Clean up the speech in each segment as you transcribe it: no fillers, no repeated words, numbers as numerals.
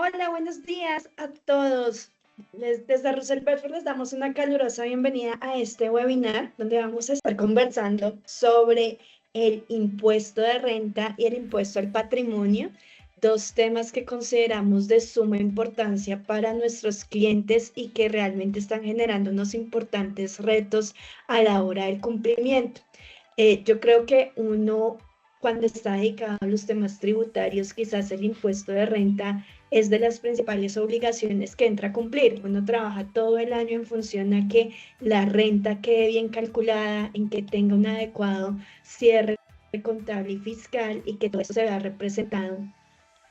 Hola, buenos días a todos. Desde Russell Bedford les damos una calurosa bienvenida a este webinar donde vamos a estar conversando sobre el impuesto de renta y el impuesto al patrimonio, dos temas que consideramos de suma importancia para nuestros clientes y que realmente están generando unos importantes retos a la hora del cumplimiento. Yo creo que uno, cuando está dedicado a los temas tributarios, quizás el impuesto de renta es de las principales obligaciones que entra a cumplir. Uno trabaja todo el año en función a que la renta quede bien calculada, en que tenga un adecuado cierre contable y fiscal y que todo eso se vea representado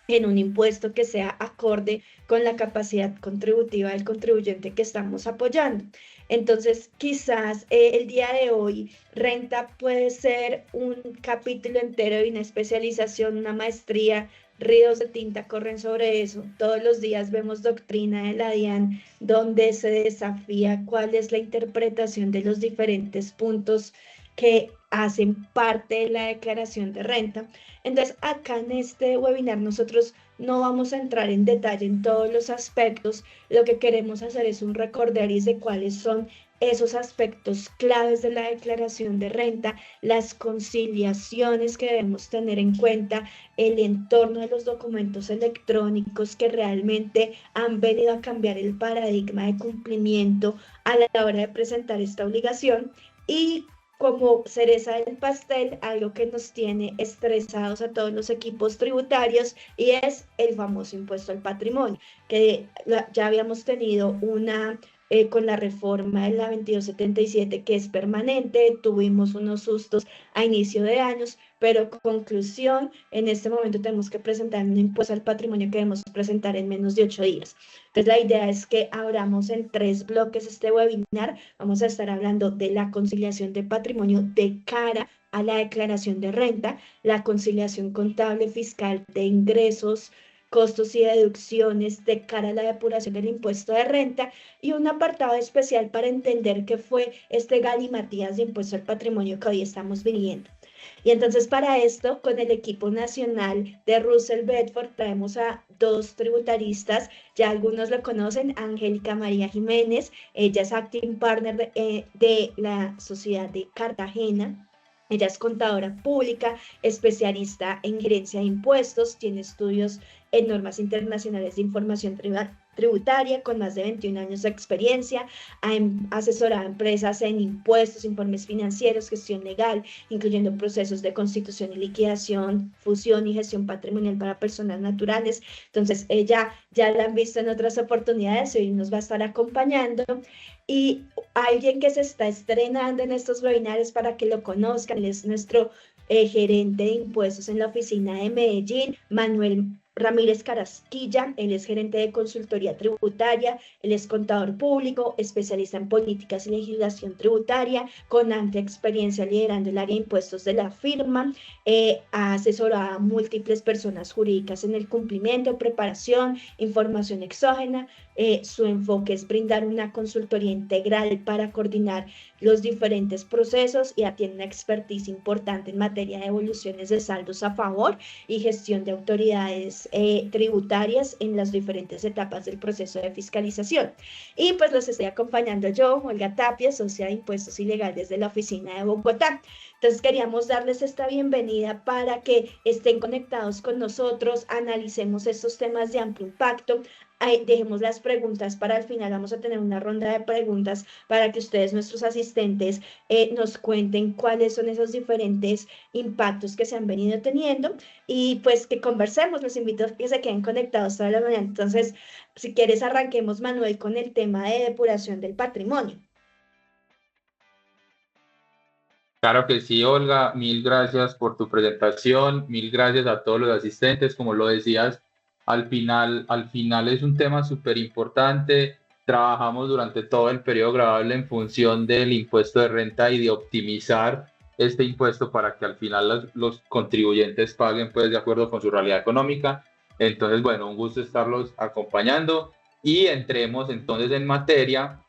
en un impuesto que sea acorde con la capacidad contributiva del contribuyente que estamos apoyando. Entonces, quizás el día de hoy, renta puede ser un capítulo entero y una especialización, una maestría. Ríos de tinta corren sobre eso. Todos los días vemos doctrina de la DIAN donde se desafía cuál es la interpretación de los diferentes puntos que hacen parte de la declaración de renta. Entonces, acá en este webinar nosotros no vamos a entrar en detalle en todos los aspectos. Lo que queremos hacer es un recorderis de cuáles son esos aspectos claves de la declaración de renta, las conciliaciones que debemos tener en cuenta, el entorno de los documentos electrónicos que realmente han venido a cambiar el paradigma de cumplimiento a la hora de presentar esta obligación y como cereza del pastel, algo que nos tiene estresados a todos los equipos tributarios y es el famoso impuesto al patrimonio, que ya habíamos tenido una con la reforma de la 2277 que es permanente, tuvimos unos sustos a inicio de años, pero conclusión, en este momento tenemos que presentar un impuesto al patrimonio que debemos presentar en menos de 8 días. Entonces la idea es que abramos en 3 bloques este webinar. Vamos a estar hablando de la conciliación de patrimonio de cara a la declaración de renta, la conciliación contable fiscal de ingresos, costos y deducciones de cara a la depuración del impuesto de renta y un apartado especial para entender qué fue este galimatías de impuesto al patrimonio que hoy estamos viviendo. Y entonces para esto, con el equipo nacional de Russell Bedford, traemos a 2 tributaristas, ya algunos lo conocen, Angélica María Jiménez, ella es Acting Partner de la Sociedad de Cartagena. Ella es contadora pública, especialista en gerencia de impuestos, tiene estudios en normas internacionales de información tributaria, con más de 21 años de experiencia, ha asesorado a empresas en impuestos, informes financieros, gestión legal, incluyendo procesos de constitución y liquidación, fusión y gestión patrimonial para personas naturales. Entonces, ella ya la han visto en otras oportunidades y hoy nos va a estar acompañando. Y alguien que se está estrenando en estos webinars para que lo conozcan, él es nuestro gerente de impuestos en la oficina de Medellín, Manuel Ramírez Carasquilla. Él es gerente de consultoría tributaria, él es contador público, especialista en políticas y legislación tributaria, con amplia experiencia liderando el área de impuestos de la firma, ha asesorado a múltiples personas jurídicas en el cumplimiento, preparación, información exógena. Su enfoque es brindar una consultoría integral para coordinar los diferentes procesos y tiene una expertise importante en materia de evoluciones de saldos a favor y gestión de autoridades tributarias en las diferentes etapas del proceso de fiscalización. Y pues los estoy acompañando yo, Olga Tapia, socia de impuestos y legal desde la oficina de Bogotá. Entonces queríamos darles esta bienvenida para que estén conectados con nosotros, analicemos estos temas de amplio impacto. Dejemos las preguntas para el final, vamos a tener una ronda de preguntas para que ustedes, nuestros asistentes, nos cuenten cuáles son esos diferentes impactos que se han venido teniendo y pues que conversemos. Los invito a que se queden conectados toda la mañana. Entonces, si quieres, arranquemos, Manuel, con el tema de depuración del patrimonio. Claro que sí, Olga, mil gracias por tu presentación, mil gracias a todos los asistentes, como lo decías, al final es un tema súper importante. Trabajamos durante todo el periodo grabable en función del impuesto de renta y de optimizar este impuesto para que al final los contribuyentes paguen pues de acuerdo con su realidad económica. Entonces, bueno, un gusto estarlos acompañando y entremos entonces en materia.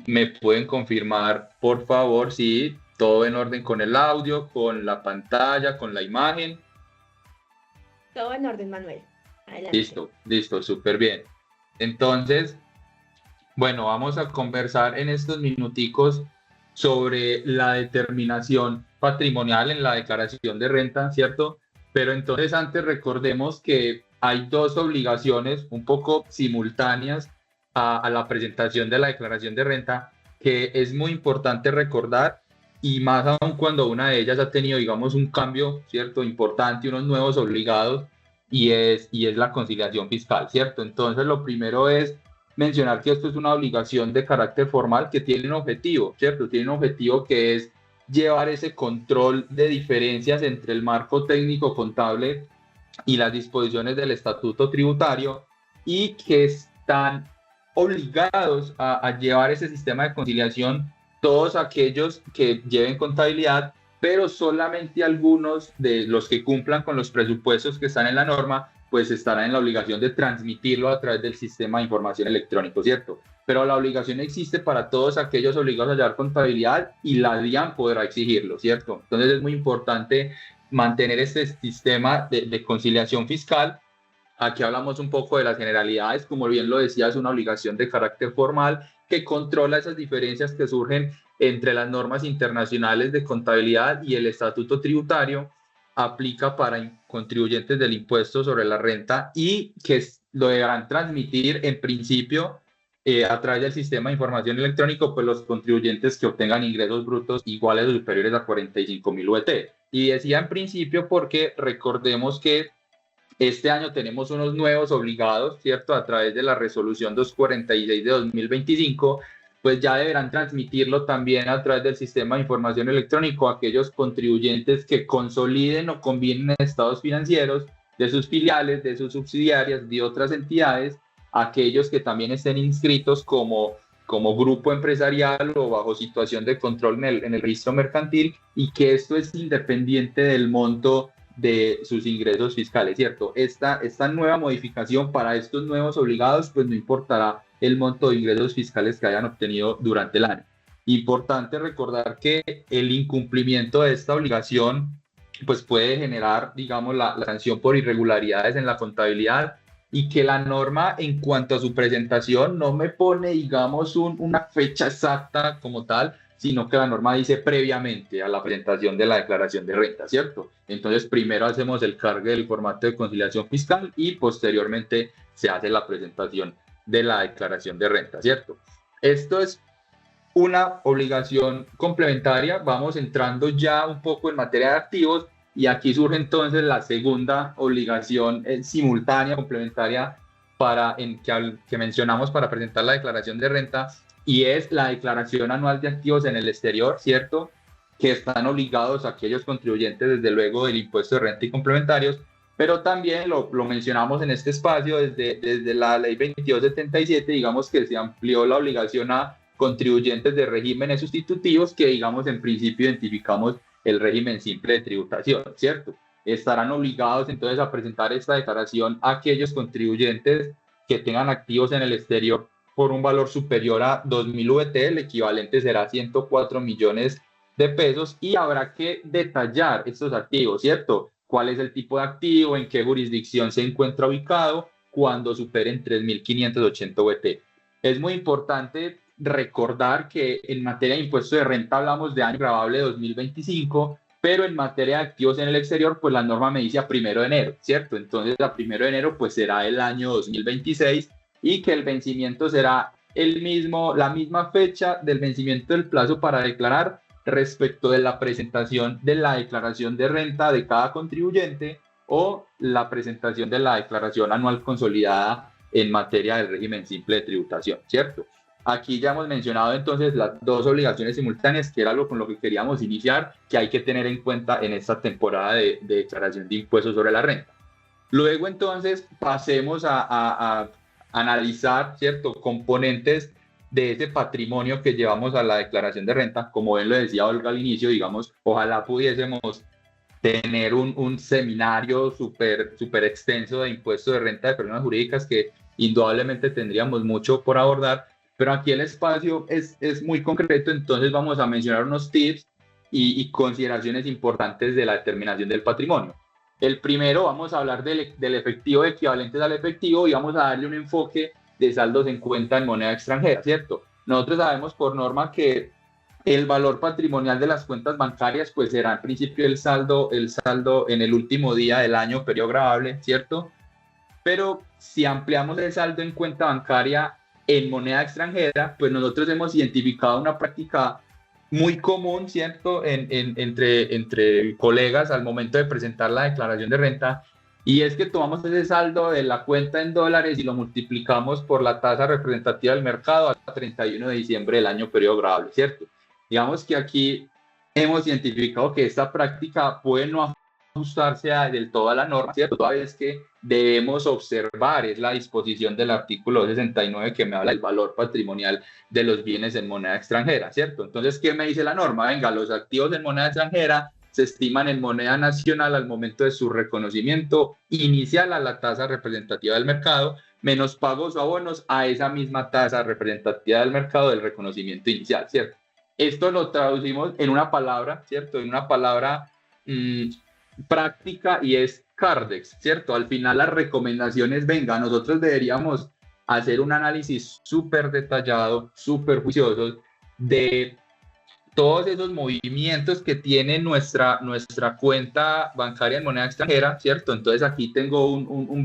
¿Me pueden confirmar, por favor, si todo en orden con el audio, con la pantalla, con la imagen? Todo en orden, Manuel. Adelante. Listo, súper bien. Entonces, bueno, vamos a conversar en estos minuticos sobre la determinación patrimonial en la declaración de renta, ¿cierto? Pero entonces antes recordemos que hay dos obligaciones un poco simultáneas a la presentación de la declaración de renta que es muy importante recordar y más aún cuando una de ellas ha tenido, digamos, un cambio, ¿cierto? Importante, unos nuevos obligados y es la conciliación fiscal, ¿cierto? Entonces lo primero es mencionar que esto es una obligación de carácter formal que tiene un objetivo, ¿cierto? Tiene un objetivo que es llevar ese control de diferencias entre el marco técnico contable y las disposiciones del estatuto tributario y que están obligados a llevar ese sistema de conciliación todos aquellos que lleven contabilidad, pero solamente algunos de los que cumplan con los presupuestos que están en la norma, pues estarán en la obligación de transmitirlo a través del sistema de información electrónico, ¿cierto? Pero la obligación existe para todos aquellos obligados a llevar contabilidad y la DIAN podrá exigirlo, ¿cierto? Entonces es muy importante mantener este sistema de conciliación fiscal. Aquí hablamos un poco de las generalidades, como bien lo decía, es una obligación de carácter formal que controla esas diferencias que surgen entre las normas internacionales de contabilidad y el estatuto tributario, aplica para contribuyentes del impuesto sobre la renta y que lo deberán transmitir en principio a través del sistema de información electrónico, pues los contribuyentes que obtengan ingresos brutos iguales o superiores a 45.000 UET. Y decía en principio porque recordemos que este año tenemos unos nuevos obligados, ¿cierto? A través de la resolución 246 de 2025, pues ya deberán transmitirlo también a través del sistema de información electrónico a aquellos contribuyentes que consoliden o combinen estados financieros de sus filiales, de sus subsidiarias, de otras entidades, aquellos que también estén inscritos como grupo empresarial o bajo situación de control en el registro mercantil y que esto es independiente del monto de sus ingresos fiscales, ¿cierto? Esta nueva modificación para estos nuevos obligados, pues no importará el monto de ingresos fiscales que hayan obtenido durante el año. Importante recordar que el incumplimiento de esta obligación, pues puede generar, digamos, la sanción por irregularidades en la contabilidad y que la norma en cuanto a su presentación no me pone, digamos, una fecha exacta como tal, sino que la norma dice previamente a la presentación de la declaración de renta, ¿cierto? Entonces, primero hacemos el cargue del formato de conciliación fiscal y posteriormente se hace la presentación de la declaración de renta, ¿cierto? Esto es una obligación complementaria. Vamos entrando ya un poco en materia de activos y aquí surge entonces la segunda obligación simultánea, complementaria, que mencionamos para presentar la declaración de renta, y es la declaración anual de activos en el exterior, ¿cierto? Que están obligados aquellos contribuyentes, desde luego, del impuesto de renta y complementarios, pero también lo mencionamos en este espacio, desde la ley 2277, digamos que se amplió la obligación a contribuyentes de regímenes sustitutivos que, digamos, en principio identificamos el régimen simple de tributación, ¿cierto? Estarán obligados entonces a presentar esta declaración a aquellos contribuyentes que tengan activos en el exterior por un valor superior a 2.000 VT, el equivalente será 104 millones de pesos, y habrá que detallar estos activos, ¿cierto? ¿Cuál es el tipo de activo? ¿En qué jurisdicción se encuentra ubicado? Cuando superen 3.580 VT. Es muy importante recordar que en materia de impuesto de renta hablamos de año gravable 2025, pero en materia de activos en el exterior, pues la norma me dice a 1 de enero, ¿cierto? Entonces a 1 de enero pues será el año 2026 y que el vencimiento será la misma fecha del vencimiento del plazo para declarar respecto de la presentación de la declaración de renta de cada contribuyente o la presentación de la declaración anual consolidada en materia del régimen simple de tributación, ¿cierto? Aquí ya hemos mencionado entonces las dos obligaciones simultáneas, que era algo con lo que queríamos iniciar, que hay que tener en cuenta en esta temporada de declaración de impuestos sobre la renta. Luego entonces pasemos a analizar, ¿cierto?, componentes de ese patrimonio que llevamos a la declaración de renta. Como bien lo decía Olga al inicio, digamos, ojalá pudiésemos tener un seminario súper extenso de impuestos de renta de personas jurídicas, que indudablemente tendríamos mucho por abordar, pero aquí el espacio es muy concreto, entonces vamos a mencionar unos tips y consideraciones importantes de la determinación del patrimonio. El primero, vamos a hablar del efectivo, equivalentes al efectivo, y vamos a darle un enfoque de saldos en cuenta en moneda extranjera, ¿cierto? Nosotros sabemos por norma que el valor patrimonial de las cuentas bancarias pues será en principio el saldo en el último día del año, periodo gravable, ¿cierto? Pero si ampliamos el saldo en cuenta bancaria en moneda extranjera, pues nosotros hemos identificado una práctica muy común, ¿cierto?, entre colegas al momento de presentar la declaración de renta, y es que tomamos ese saldo de la cuenta en dólares y lo multiplicamos por la tasa representativa del mercado hasta 31 de diciembre del año periodo gravable, ¿cierto? Digamos que aquí hemos identificado que esta práctica puede no ajustarse del todo a la norma, ¿cierto? Toda vez que debemos observar es la disposición del artículo 69 que me habla del valor patrimonial de los bienes en moneda extranjera, ¿cierto? Entonces, ¿qué me dice la norma? Venga, los activos en moneda extranjera se estiman en moneda nacional al momento de su reconocimiento inicial a la tasa representativa del mercado, menos pagos o abonos a esa misma tasa representativa del mercado del reconocimiento inicial, ¿cierto? Esto lo traducimos en una palabra, ¿cierto? En una palabra práctica, y es Cardex, ¿cierto? Al final las recomendaciones, venga, nosotros deberíamos hacer un análisis súper detallado, súper juicioso de todos esos movimientos que tiene nuestra cuenta bancaria en moneda extranjera, ¿cierto? Entonces aquí tengo una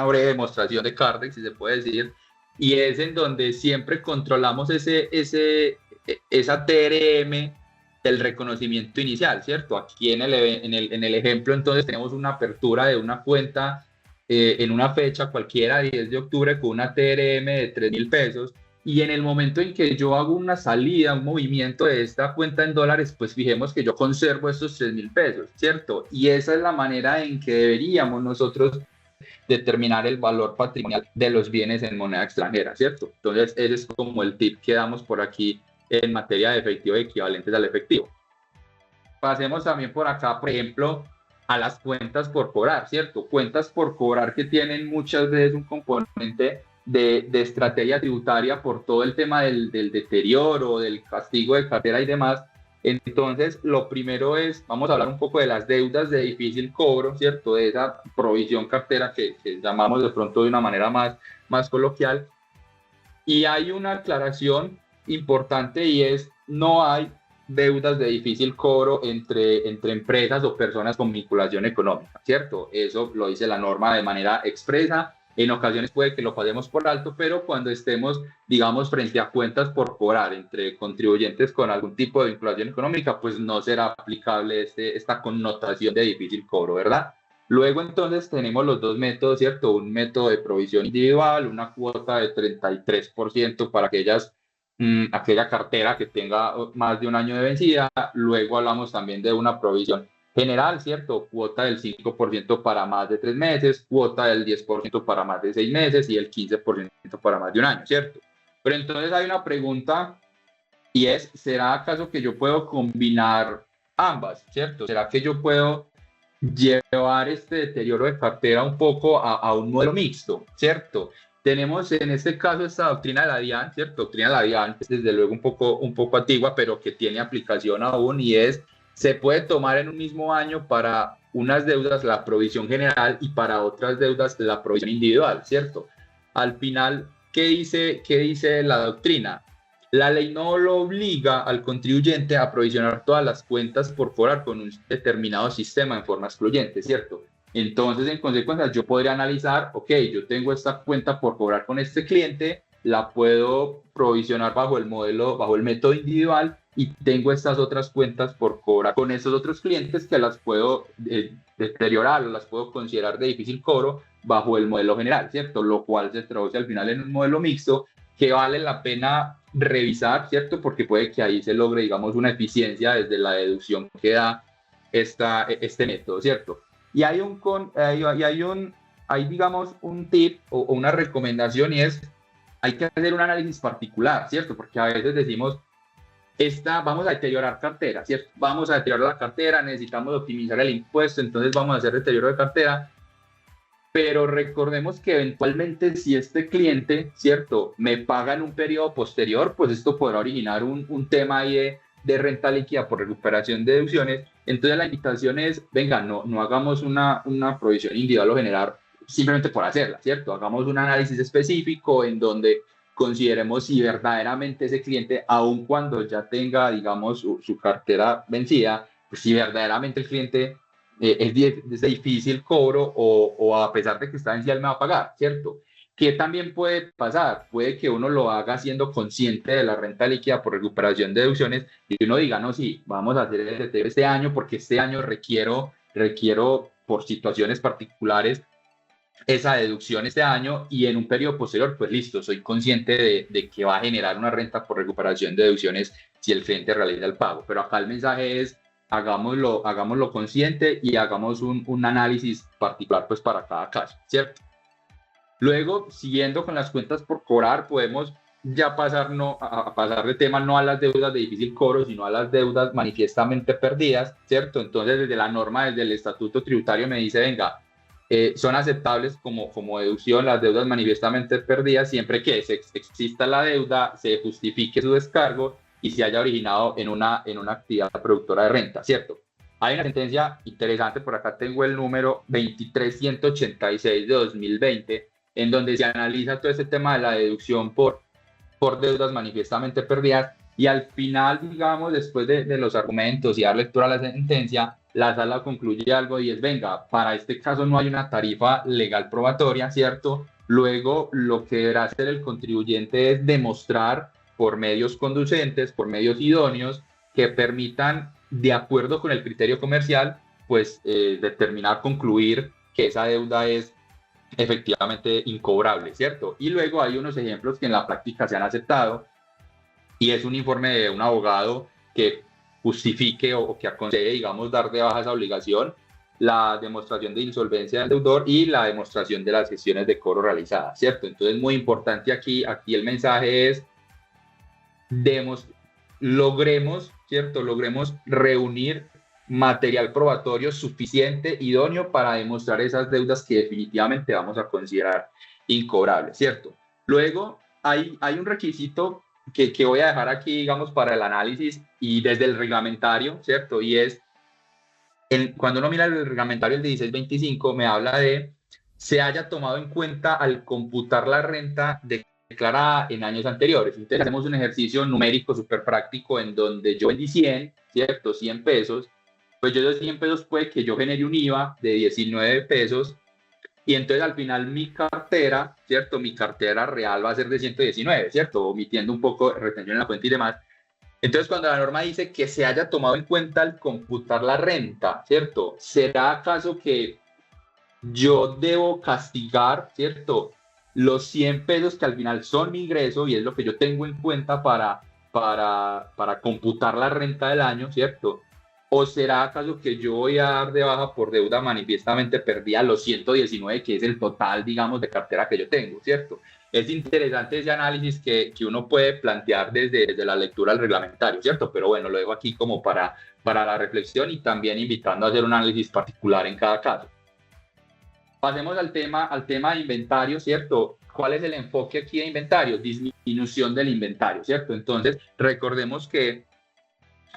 breve demostración de Cardex, si se puede decir, y es en donde siempre controlamos esa TRM del reconocimiento inicial, ¿cierto? Aquí en el ejemplo, entonces tenemos una apertura de una cuenta en una fecha cualquiera, 10 de octubre, con una TRM de 3.000 pesos, y en el momento en que yo hago una salida, un movimiento de esta cuenta en dólares, pues fijemos que yo conservo estos 3.000 pesos, ¿cierto? Y esa es la manera en que deberíamos nosotros determinar el valor patrimonial de los bienes en moneda extranjera, ¿cierto? Entonces, ese es como el tip que damos por aquí en materia de efectivo equivalentes al efectivo. Pasemos también por acá, por ejemplo, a las cuentas por cobrar, ¿cierto? Cuentas por cobrar que tienen muchas veces un componente de estrategia tributaria por todo el tema del deterioro, del castigo de cartera y demás. Entonces, lo primero es, vamos a hablar un poco de las deudas de difícil cobro, ¿cierto? De esa provisión cartera que llamamos de pronto de una manera más coloquial. Y hay una aclaración importante, y es: no hay deudas de difícil cobro entre empresas o personas con vinculación económica, ¿cierto? Eso lo dice la norma de manera expresa. En ocasiones puede que lo pasemos por alto, pero cuando estemos, digamos, frente a cuentas por cobrar entre contribuyentes con algún tipo de vinculación económica, pues no será aplicable esta connotación de difícil cobro, ¿verdad? Luego entonces tenemos los dos métodos, ¿cierto? Un método de provisión individual, una cuota de 33% para aquella cartera que tenga más de un año de vencida. Luego hablamos también de una provisión general, ¿cierto? Cuota del 5% para más de 3 meses, cuota del 10% para más de 6 meses y el 15% para más de un año, ¿cierto? Pero entonces hay una pregunta, y es: ¿será acaso que yo puedo combinar ambas, ¿cierto? ¿Será que yo puedo llevar este deterioro de cartera un poco a un modelo mixto, ¿cierto? Tenemos en este caso esta doctrina de la DIAN, ¿cierto? Doctrina de la DIAN, es desde luego un poco antigua, pero que tiene aplicación aún, y es: se puede tomar en un mismo año para unas deudas la provisión general y para otras deudas la provisión individual, ¿cierto? Al final, ¿qué dice la doctrina? La ley no lo obliga al contribuyente a provisionar todas las cuentas por cobrar con un determinado sistema en forma excluyente, ¿cierto? Entonces, en consecuencia, yo podría analizar: ok, yo tengo esta cuenta por cobrar con este cliente, la puedo provisionar bajo el método individual, y tengo estas otras cuentas por cobrar con esos otros clientes que las puedo deteriorar o las puedo considerar de difícil cobro bajo el modelo general, ¿cierto? Lo cual se traduce al final en un modelo mixto que vale la pena revisar, ¿cierto? Porque puede que ahí se logre, digamos, una eficiencia desde la deducción que da este método, ¿cierto? Y hay digamos, un tip o una recomendación, y es: hay que hacer un análisis particular, ¿cierto? Porque a veces decimos, vamos a deteriorar cartera, ¿cierto? Vamos a deteriorar la cartera, necesitamos optimizar el impuesto, entonces vamos a hacer deterioro de cartera. Pero recordemos que eventualmente, si este cliente, ¿cierto?, me paga en un periodo posterior, pues esto podrá originar un tema ahí de renta líquida por recuperación de deducciones, Entonces la invitación es, venga, no hagamos una provisión individual o general simplemente por hacerla, ¿cierto? Hagamos un análisis específico en donde consideremos si verdaderamente ese cliente, aun cuando ya tenga, digamos, su cartera vencida, pues si verdaderamente el cliente es de difícil cobro o a pesar de que está vencida, él me va a pagar, ¿cierto? ¿Qué también puede pasar? Puede que uno lo haga siendo consciente de la renta líquida por recuperación de deducciones y uno diga, no, sí, vamos a hacer el RTE este año porque este año requiero por situaciones particulares esa deducción este año y en un periodo posterior, pues listo, soy consciente de que va a generar una renta por recuperación de deducciones si el cliente realiza el pago. Pero acá el mensaje es, hagámoslo consciente y hagamos un análisis particular pues para cada caso, ¿cierto? Luego, siguiendo con las cuentas por cobrar, podemos ya pasar, a pasar de tema no a las deudas de difícil cobro, sino a las deudas manifiestamente perdidas, ¿cierto? Entonces, desde la norma, desde el estatuto tributario me dice, venga, son aceptables como deducción las deudas manifiestamente perdidas siempre que exista la deuda, se justifique su descargo y se haya originado en una actividad productora de renta, ¿cierto? Hay una sentencia interesante, por acá tengo el número 23186 de 2020, en donde se analiza todo este tema de la deducción por deudas manifiestamente perdidas y al final, digamos, después de los argumentos y dar lectura a la sentencia, la sala concluye algo y es, venga, para este caso no hay una tarifa legal probatoria, ¿cierto? Luego, lo que deberá hacer el contribuyente es demostrar por medios conducentes, por medios idóneos, que permitan, de acuerdo con el criterio comercial, pues determinar, concluir que esa deuda es efectivamente incobrable, ¿cierto? Y luego hay unos ejemplos que en la práctica se han aceptado y es un informe de un abogado que justifique o que aconseje, digamos, dar de baja esa obligación, la demostración de insolvencia del deudor y la demostración de las gestiones de cobro realizadas, ¿cierto? Entonces, muy importante aquí el mensaje es, logremos, ¿cierto? Logremos reunir material probatorio suficiente, idóneo para demostrar esas deudas que definitivamente vamos a considerar incobrables, ¿cierto? Luego, hay un requisito que voy a dejar aquí, digamos, para el análisis y desde el reglamentario, ¿cierto? Y es, cuando uno mira el reglamentario, el 1625, me habla de se haya tomado en cuenta al computar la renta declarada en años anteriores. Entonces, hacemos un ejercicio numérico súper práctico en donde yo vendí 100, ¿cierto? 100 pesos, pues yo esos 100 pesos puede que yo genere un IVA de 19 pesos y entonces al final mi cartera, ¿cierto? Mi cartera real va a ser de 119, ¿cierto? Omitiendo un poco de retención en la cuenta y demás. Entonces cuando la norma dice que se haya tomado en cuenta al computar la renta, ¿cierto? ¿Será acaso que yo debo castigar, ¿cierto? Los 100 pesos que al final son mi ingreso y es lo que yo tengo en cuenta para computar la renta del año, ¿cierto? ¿O será acaso que yo voy a dar de baja por deuda manifiestamente perdida los 119, que es el total, digamos, de cartera que yo tengo, ¿cierto? Es interesante ese análisis que uno puede plantear desde la lectura del reglamentario, ¿cierto? Pero bueno, lo dejo aquí como para la reflexión y también invitando a hacer un análisis particular en cada caso. Pasemos al tema de inventario, ¿cierto? ¿Cuál es el enfoque aquí de inventario? Disminución del inventario, ¿cierto? Entonces, recordemos que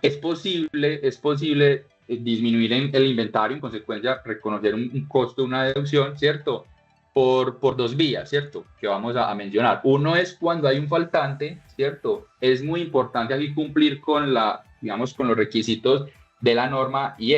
es posible disminuir el inventario, en consecuencia, reconocer un costo, una deducción, ¿cierto? Por dos vías, ¿cierto? Que vamos a mencionar. Uno es cuando hay un faltante, ¿cierto? Es muy importante aquí cumplir con los requisitos de la norma y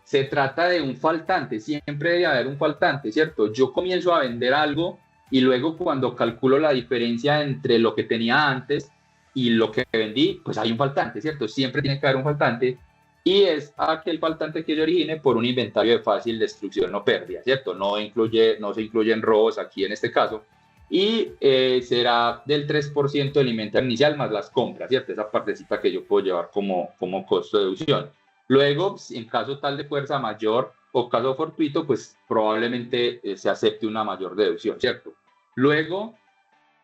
se trata de un faltante, siempre debe haber un faltante, ¿cierto? Yo comienzo a vender algo y luego cuando calculo la diferencia entre lo que tenía antes y lo que vendí, pues hay un faltante, ¿cierto? Siempre tiene que haber un faltante y es aquel faltante que se origine por un inventario de fácil destrucción o pérdida, ¿cierto? No se incluyen robos aquí en este caso y será del 3% del inventario inicial más las compras, ¿cierto? Esa partecita que yo puedo llevar como costo de deducción. Luego, en caso tal de fuerza mayor o caso fortuito, pues probablemente se acepte una mayor deducción, ¿cierto? Luego,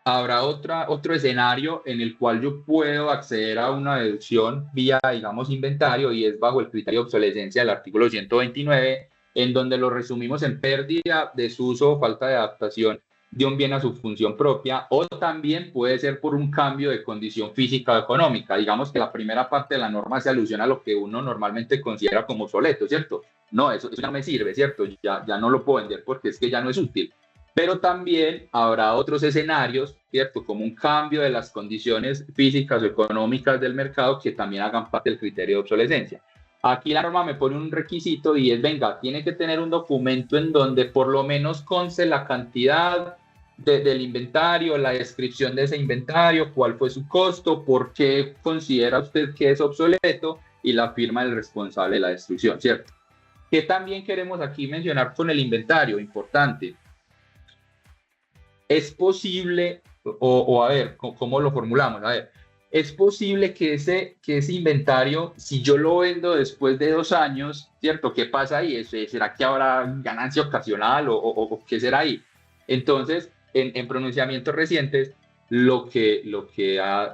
habrá otro escenario en el cual yo puedo acceder a una deducción vía, digamos, inventario y es bajo el criterio de obsolescencia del artículo 129, en donde lo resumimos en pérdida, desuso o falta de adaptación de un bien a su función propia, o también puede ser por un cambio de condición física o económica. Digamos que la primera parte de la norma se alusiona a lo que uno normalmente considera como obsoleto, ¿cierto? No, eso ya no me sirve, ¿cierto? Ya no lo puedo vender porque es que ya no es útil. Pero también habrá otros escenarios, ¿cierto? Como un cambio de las condiciones físicas o económicas del mercado que también hagan parte del criterio de obsolescencia. Aquí la norma me pone un requisito y es, venga, tiene que tener un documento en donde por lo menos conste la cantidad del inventario, la descripción de ese inventario, cuál fue su costo, por qué considera usted que es obsoleto y la firma del responsable de la destrucción, ¿cierto? Que también queremos aquí mencionar con el inventario, importante. Es posible, o a ver, ¿cómo lo formulamos? A ver, es posible que ese inventario, si yo lo vendo después de 2 años, ¿cierto? ¿Qué pasa ahí? ¿Será que habrá ganancia ocasional o qué será ahí? Entonces, en pronunciamientos recientes, lo que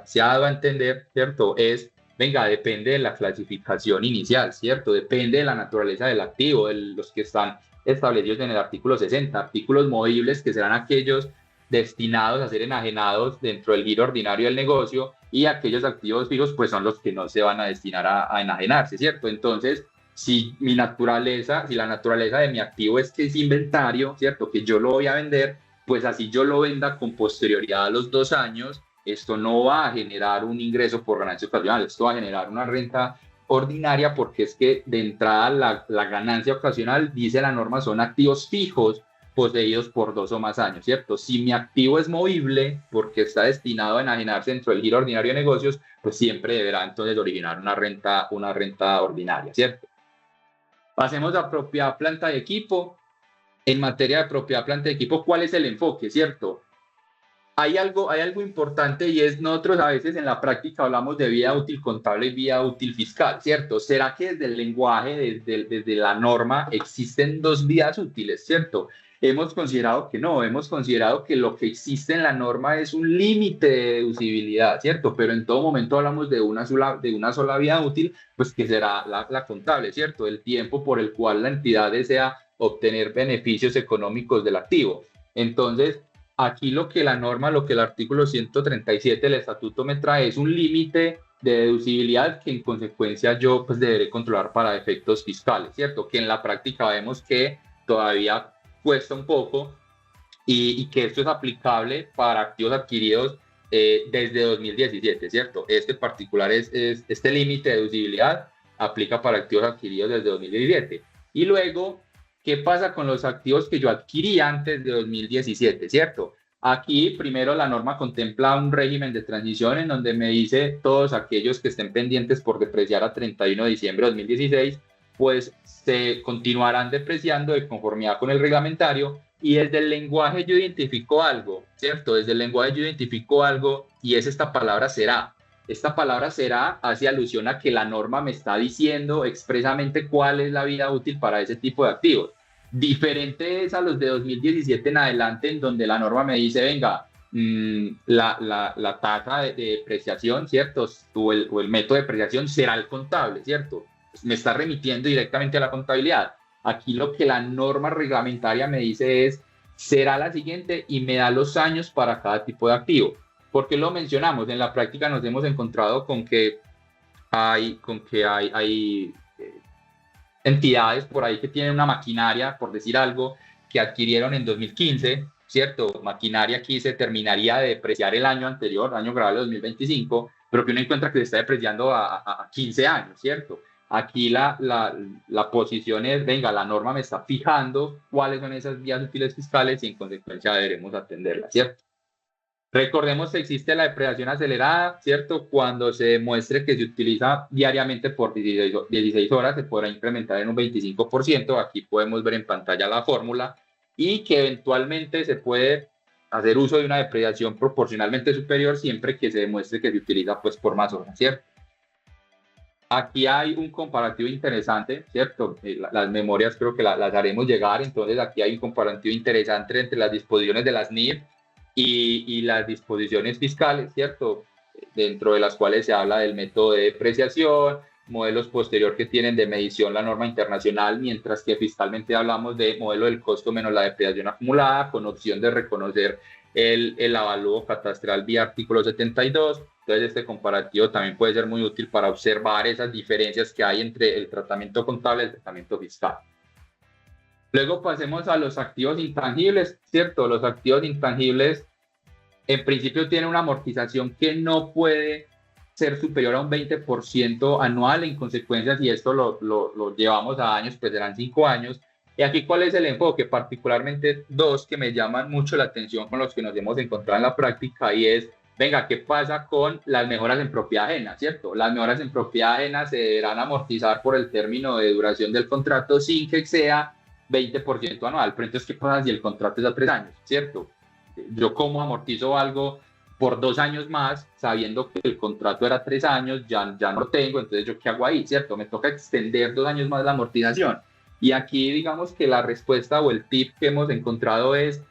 se ha dado a entender, ¿cierto? Es, venga, depende de la clasificación inicial, ¿cierto? Depende de la naturaleza del activo, de los que están establecidos en el artículo 60, artículos movibles que serán aquellos destinados a ser enajenados dentro del giro ordinario del negocio, y aquellos activos fijos pues son los que no se van a destinar a enajenarse, ¿cierto? Entonces, si la naturaleza de mi activo es que es inventario, ¿cierto? Que yo lo voy a vender, pues así yo lo venda con posterioridad a los 2 años, esto no va a generar un ingreso por ganancia ocasional, esto va a generar una renta ordinaria, porque es que de entrada la ganancia ocasional, dice la norma, son activos fijos poseídos por 2 o más años, ¿cierto? Si mi activo es movible porque está destinado a enajenarse dentro del giro ordinario de negocios, pues siempre deberá entonces originar una renta ordinaria, ¿cierto? Pasemos a propiedad, planta y equipo. En materia de propiedad, planta y equipo, ¿cuál es el enfoque, cierto? Hay algo importante, y es, nosotros a veces en la práctica hablamos de vida útil contable y vida útil fiscal, ¿cierto? ¿Será que desde el lenguaje, desde la norma, existen 2 vidas útiles, ¿cierto? Hemos considerado que no, hemos considerado que lo que existe en la norma es un límite de deducibilidad, ¿cierto? Pero en todo momento hablamos de una sola vida útil, pues que será la contable, ¿cierto? El tiempo por el cual la entidad desea obtener beneficios económicos del activo. Entonces, aquí lo que la norma, lo que el artículo 137 del estatuto me trae es un límite de deducibilidad que en consecuencia yo pues deberé controlar para efectos fiscales, ¿cierto? Que en la práctica vemos que todavía cuesta un poco, y que esto es aplicable para activos adquiridos desde 2017, ¿cierto? Este particular este límite de deducibilidad aplica para activos adquiridos desde 2017. Y luego, ¿qué pasa con los activos que yo adquirí antes de 2017, ¿cierto? Aquí primero la norma contempla un régimen de transición en donde me dice todos aquellos que estén pendientes por depreciar a 31 de diciembre de 2016, pues se continuarán depreciando de conformidad con el reglamentario. Y desde el lenguaje yo identifico algo, ¿cierto? Desde el lenguaje yo identifico algo, y es esta palabra será. Esta palabra será hace alusión a que la norma me está diciendo expresamente cuál es la vida útil para ese tipo de activos. Diferente es a los de 2017 en adelante, en donde la norma me dice, venga, la tasa de depreciación, ¿cierto? O el método de depreciación será el contable, ¿cierto? Me está remitiendo directamente a la contabilidad. Aquí lo que la norma reglamentaria me dice es, será la siguiente, y me da los años para cada tipo de activo. ¿Por qué lo mencionamos? En la práctica nos hemos encontrado con que hay entidades por ahí que tienen una maquinaria, por decir algo, que adquirieron en 2015, ¿cierto? Maquinaria aquí se terminaría de depreciar el año anterior, año grabable 2025, pero que uno encuentra que se está depreciando a 15 años, ¿cierto? Aquí la posición es, venga, la norma me está fijando cuáles son esas vías útiles fiscales y en consecuencia deberemos atenderlas, ¿cierto? Recordemos que existe la depreciación acelerada, ¿cierto? Cuando se demuestre que se utiliza diariamente por 16 horas, se podrá incrementar en un 25%. Aquí podemos ver en pantalla la fórmula, y que eventualmente se puede hacer uso de una depreciación proporcionalmente superior siempre que se demuestre que se utiliza pues por más horas, ¿cierto? Aquí hay un comparativo interesante, ¿cierto? Las memorias creo que las haremos llegar. Entonces aquí hay un comparativo interesante entre las disposiciones de las NIF y las disposiciones fiscales, ¿cierto? Dentro de las cuales se habla del método de depreciación, modelos posterior que tienen de medición la norma internacional, mientras que fiscalmente hablamos de modelo del costo menos la depreciación acumulada, con opción de reconocer el avalúo catastral vía artículo 72. Entonces, este comparativo también puede ser muy útil para observar esas diferencias que hay entre el tratamiento contable y el tratamiento fiscal. Luego pasemos a los activos intangibles, ¿cierto? Los activos intangibles en principio tienen una amortización que no puede ser superior a un 20% anual. En consecuencia, si esto lo llevamos a años, pues serán 5 años. Y aquí, ¿cuál es el enfoque? Particularmente dos que me llaman mucho la atención con los que nos hemos encontrado en la práctica, y es, venga, ¿qué pasa con las mejoras en propiedad ajena, cierto? Las mejoras en propiedad ajena se deberán amortizar por el término de duración del contrato sin que exceda 20% anual. Pero entonces, ¿qué pasa si el contrato es a 3 años, cierto? Yo cómo amortizo algo por 2 años más, sabiendo que el contrato era 3 años, ya no lo tengo, entonces ¿yo qué hago ahí, cierto? Me toca extender 2 años más la amortización. Y aquí digamos que la respuesta o el tip que hemos encontrado es,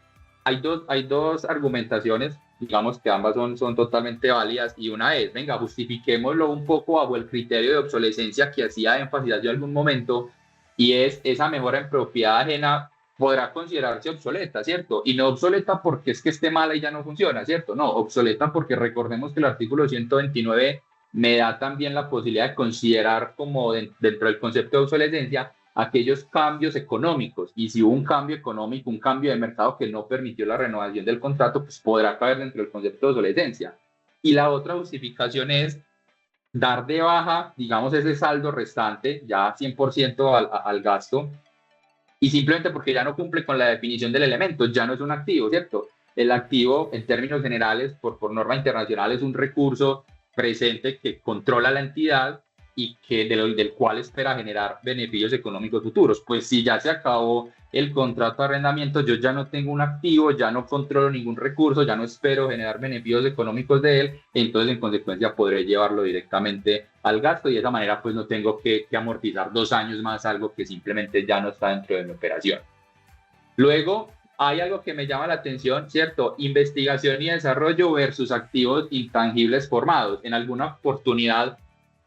hay dos argumentaciones, digamos que ambas son totalmente válidas, y una es, venga, justifiquémoslo un poco bajo el criterio de obsolescencia que hacía énfasis hace algún momento, y es esa mejora en propiedad ajena podrá considerarse obsoleta, ¿cierto? Y no obsoleta porque es que esté mala y ya no funciona, ¿cierto? No, obsoleta porque recordemos que el artículo 129 me da también la posibilidad de considerar como dentro del concepto de obsolescencia aquellos cambios económicos, y si hubo un cambio económico, un cambio de mercado que no permitió la renovación del contrato, pues podrá caer dentro del concepto de obsolescencia. Y la otra justificación es dar de baja, digamos, ese saldo restante, ya 100% al gasto, y simplemente porque ya no cumple con la definición del elemento, ya no es un activo, ¿cierto? El activo, en términos generales, por norma internacional, es un recurso presente que controla la entidad y que del cual espera generar beneficios económicos futuros. Pues si ya se acabó el contrato de arrendamiento, yo ya no tengo un activo, ya no controlo ningún recurso, ya no espero generar beneficios económicos de él, entonces en consecuencia podré llevarlo directamente al gasto, y de esa manera pues no tengo que amortizar 2 años más algo que simplemente ya no está dentro de mi operación. Luego hay algo que me llama la atención, ¿cierto? Investigación y desarrollo versus activos intangibles formados. En alguna oportunidad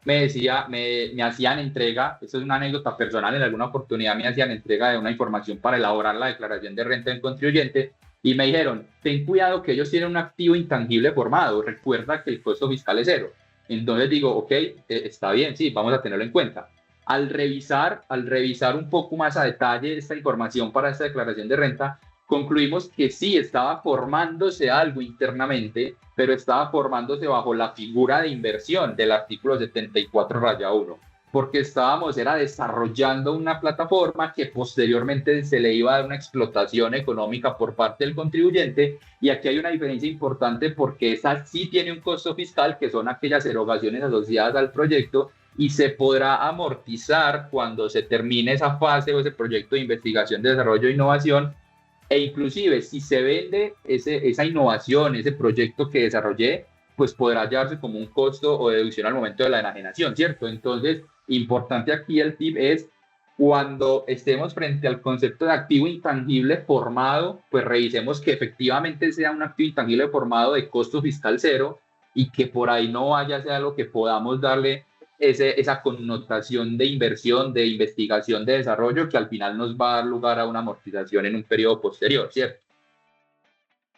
me hacían entrega, esto es una anécdota personal, en alguna oportunidad me hacían entrega de una información para elaborar la declaración de renta del contribuyente, y me dijeron, ten cuidado que ellos tienen un activo intangible formado, recuerda que el costo fiscal es 0. Entonces digo, ok, está bien, sí, vamos a tenerlo en cuenta. Al revisar un poco más a detalle esta información para esta declaración de renta, concluimos que sí estaba formándose algo internamente, pero estaba formándose bajo la figura de inversión del artículo 74-1, porque era desarrollando una plataforma que posteriormente se le iba a dar una explotación económica por parte del contribuyente. Y aquí hay una diferencia importante, porque esa sí tiene un costo fiscal, que son aquellas erogaciones asociadas al proyecto, y se podrá amortizar cuando se termine esa fase o ese proyecto de investigación, desarrollo e innovación. E inclusive si se vende esa innovación, ese proyecto que desarrollé, pues podrá llevarse como un costo o deducción al momento de la enajenación, ¿cierto? Entonces, importante aquí el tip es, cuando estemos frente al concepto de activo intangible formado, pues revisemos que efectivamente sea un activo intangible formado de costo fiscal 0, y que por ahí no vaya a ser algo que podamos darle esa connotación de inversión, de investigación, de desarrollo, que al final nos va a dar lugar a una amortización en un periodo posterior, ¿cierto?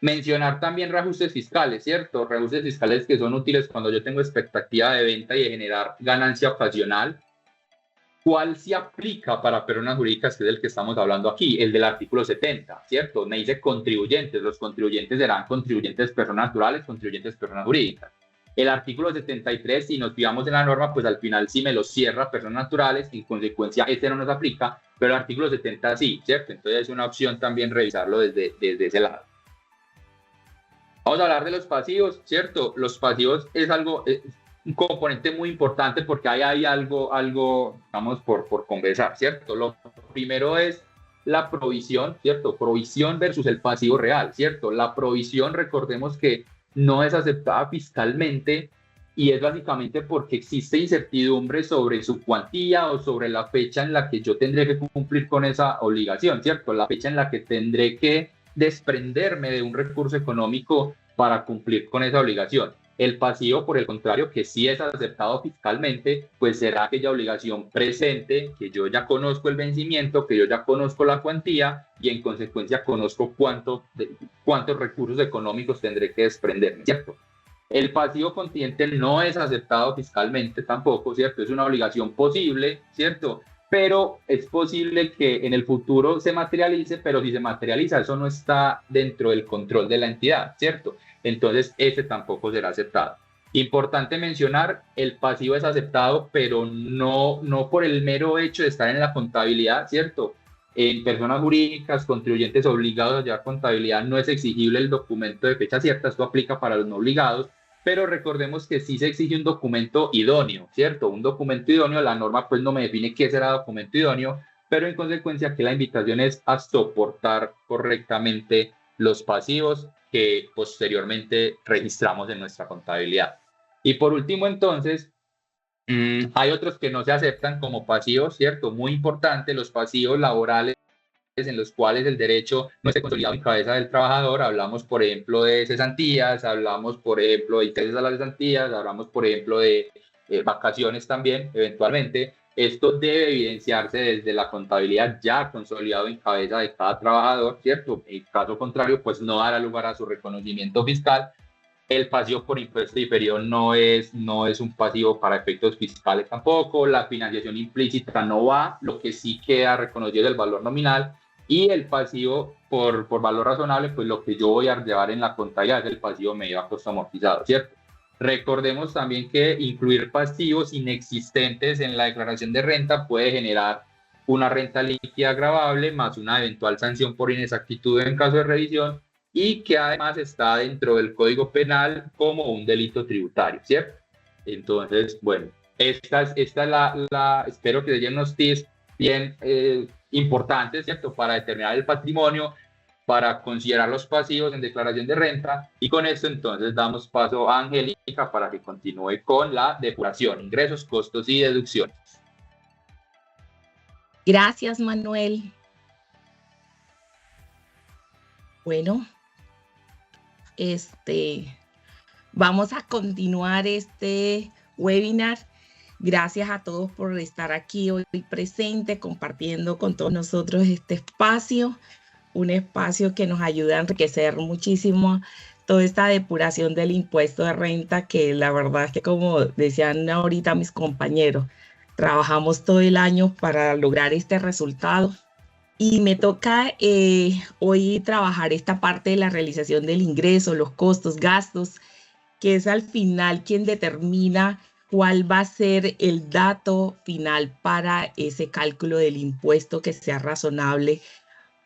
Mencionar también reajustes fiscales, ¿cierto? Reajustes fiscales que son útiles cuando yo tengo expectativa de venta y de generar ganancia ocasional. ¿Cuál se aplica para personas jurídicas, que es el que estamos hablando aquí? El del artículo 70, ¿cierto? Me dice contribuyentes. Los contribuyentes serán contribuyentes personas naturales, contribuyentes personas jurídicas. El artículo 73, si nos fijamos en la norma, pues al final sí me lo cierra personas naturales, en consecuencia este no nos aplica, pero el artículo 70 sí, ¿cierto? Entonces es una opción también revisarlo desde ese lado. Vamos a hablar de los pasivos, ¿cierto? Los pasivos es un componente muy importante, porque ahí hay algo vamos, por conversar, ¿cierto? Lo primero es la provisión, ¿cierto? Provisión versus el pasivo real, ¿cierto? La provisión, recordemos que no es aceptada fiscalmente, y es básicamente porque existe incertidumbre sobre su cuantía o sobre la fecha en la que yo tendré que cumplir con esa obligación, ¿cierto? La fecha en la que tendré que desprenderme de un recurso económico para cumplir con esa obligación. El pasivo, por el contrario, que sí es aceptado fiscalmente, pues será aquella obligación presente, que yo ya conozco el vencimiento, que yo ya conozco la cuantía y en consecuencia conozco cuántos recursos económicos tendré que desprenderme, ¿cierto? El pasivo contingente no es aceptado fiscalmente tampoco, ¿cierto? Es una obligación posible, ¿cierto? Pero es posible que en el futuro se materialice, pero si se materializa, eso no está dentro del control de la entidad, ¿cierto? Entonces, ese tampoco será aceptado. Importante mencionar, el pasivo es aceptado, pero no por el mero hecho de estar en la contabilidad, ¿cierto? En personas jurídicas, contribuyentes obligados a llevar contabilidad, no es exigible el documento de fecha cierta, esto aplica para los no obligados, pero recordemos que sí se exige un documento idóneo, ¿cierto? Un documento idóneo, la norma pues no me define qué será documento idóneo, pero en consecuencia aquí la invitación es a soportar correctamente los pasivos que posteriormente registramos en nuestra contabilidad. Y por último entonces, hay otros que no se aceptan como pasivos, ¿cierto? Muy importante, los pasivos laborales en los cuales el derecho no esté consolidado en cabeza del trabajador. Hablamos, por ejemplo, de cesantías, hablamos, por ejemplo, de intereses a las cesantías, hablamos, por ejemplo, de vacaciones también, eventualmente. Esto debe evidenciarse desde la contabilidad ya consolidado en cabeza de cada trabajador, ¿cierto? En caso contrario, pues no dará lugar a su reconocimiento fiscal. El pasivo por impuesto diferido no es un pasivo para efectos fiscales tampoco. La financiación implícita no va, lo que sí queda reconocido es el valor nominal. Y el pasivo por valor razonable, pues lo que yo voy a llevar en la contabilidad es el pasivo medido a costo amortizado, ¿cierto? Recordemos también que incluir pasivos inexistentes en la declaración de renta puede generar una renta líquida gravable más una eventual sanción por inexactitud en caso de revisión, y que además está dentro del Código Penal como un delito tributario, ¿cierto? Entonces, bueno, esta es la espero que se den unos tips bien importantes, ¿cierto? Para determinar el patrimonio, para considerar los pasivos en declaración de renta, y con esto entonces damos paso a Angélica para que continúe con la depuración, ingresos, costos y deducciones. Gracias, Manuel. Bueno, vamos a continuar este webinar. Gracias a todos por estar aquí hoy presente, compartiendo con todos nosotros este espacio, un espacio que nos ayuda a enriquecer muchísimo toda esta depuración del impuesto de renta, que la verdad es que, como decían ahorita mis compañeros, trabajamos todo el año para lograr este resultado. Y me toca hoy trabajar esta parte de la realización del ingreso, los costos, gastos, que es al final quien determina cuál va a ser el dato final para ese cálculo del impuesto que sea razonable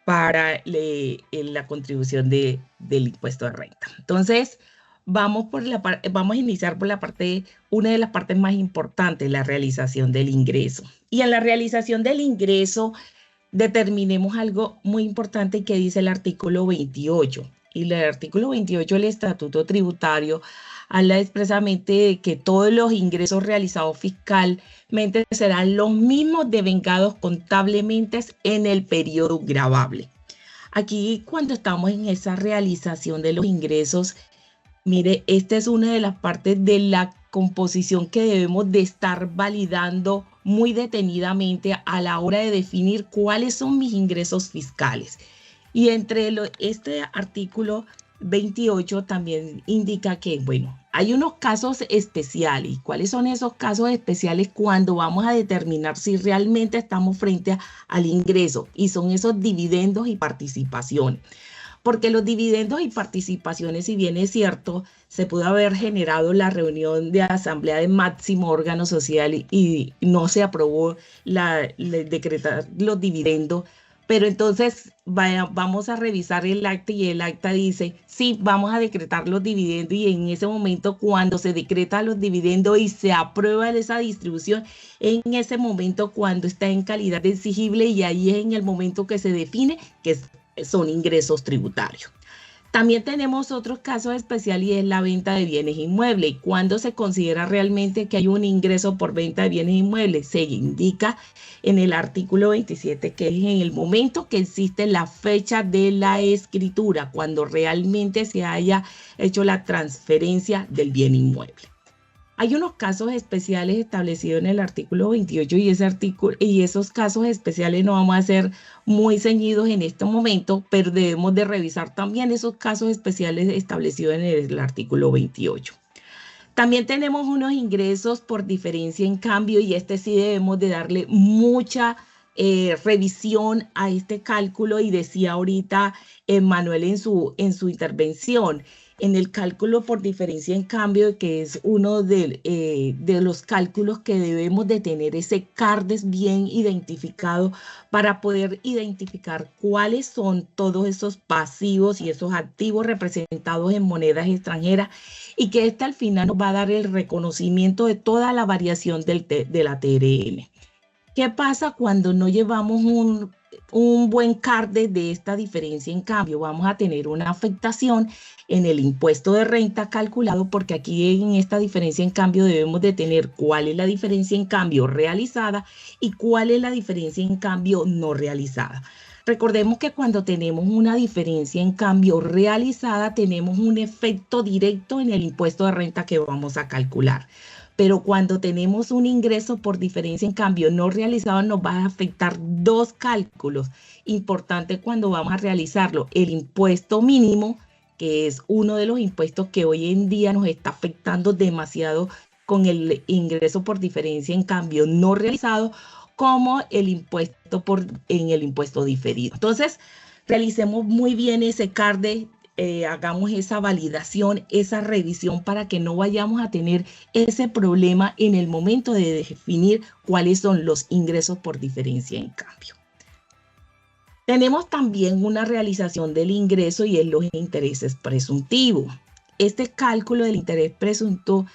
para la contribución del impuesto de renta. Entonces, vamos a iniciar por una de las partes más importantes, la realización del ingreso. Y en la realización del ingreso, determinemos algo muy importante que dice el artículo 28. Y el artículo 28 del Estatuto Tributario habla expresamente de que todos los ingresos realizados fiscalmente serán los mismos devengados contablemente en el periodo gravable. Aquí, cuando estamos en esa realización de los ingresos, mire, esta es una de las partes de la composición que debemos de estar validando muy detenidamente a la hora de definir cuáles son mis ingresos fiscales. Y este artículo 28 también indica que, bueno, hay unos casos especiales. ¿Cuáles son esos casos especiales cuando vamos a determinar si realmente estamos frente al ingreso? Y son esos dividendos y participaciones. Porque los dividendos y participaciones, si bien es cierto, se pudo haber generado la reunión de asamblea de máximo órgano social y no se aprobó decretar los dividendos, pero entonces vamos a revisar el acta y el acta dice, sí, vamos a decretar los dividendos, y en ese momento cuando se decreta los dividendos y se aprueba esa distribución, en ese momento cuando está en calidad de exigible, y ahí es en el momento que se define que son ingresos tributarios. También tenemos otros casos especiales y es la venta de bienes inmuebles. ¿Y cuándo se considera realmente que hay un ingreso por venta de bienes inmuebles? Se indica en el artículo 27, que es en el momento que existe la fecha de la escritura, cuando realmente se haya hecho la transferencia del bien inmueble. Hay unos casos especiales establecidos en el artículo 28 y esos casos especiales no vamos a ser muy ceñidos en este momento, pero debemos de revisar también esos casos especiales establecidos en el artículo 28. También tenemos unos ingresos por diferencia en cambio y sí debemos de darle mucha revisión a este cálculo y decía ahorita Manuel en su intervención, en el cálculo por diferencia en cambio, que es uno de los cálculos que debemos de tener ese CARDES bien identificado para poder identificar cuáles son todos esos pasivos y esos activos representados en monedas extranjeras y que al final nos va a dar el reconocimiento de toda la variación de la TRM. ¿Qué pasa cuando no llevamos un buen CARDES de esta diferencia en cambio? Vamos a tener una afectación en el impuesto de renta calculado, porque aquí en esta diferencia en cambio debemos de tener cuál es la diferencia en cambio realizada y cuál es la diferencia en cambio no realizada. Recordemos que cuando tenemos una diferencia en cambio realizada tenemos un efecto directo en el impuesto de renta que vamos a calcular. Pero cuando tenemos un ingreso por diferencia en cambio no realizado nos va a afectar dos cálculos importantes cuando vamos a realizarlo. El impuesto mínimo, que es uno de los impuestos que hoy en día nos está afectando demasiado con el ingreso por diferencia en cambio no realizado, como el impuesto en el impuesto diferido. Entonces, realicemos muy bien ese CARDES. Hagamos esa validación, esa revisión para que no vayamos a tener ese problema en el momento de definir cuáles son los ingresos por diferencia en cambio. Tenemos también una realización del ingreso y es los intereses presuntivos. Este cálculo del interés presunto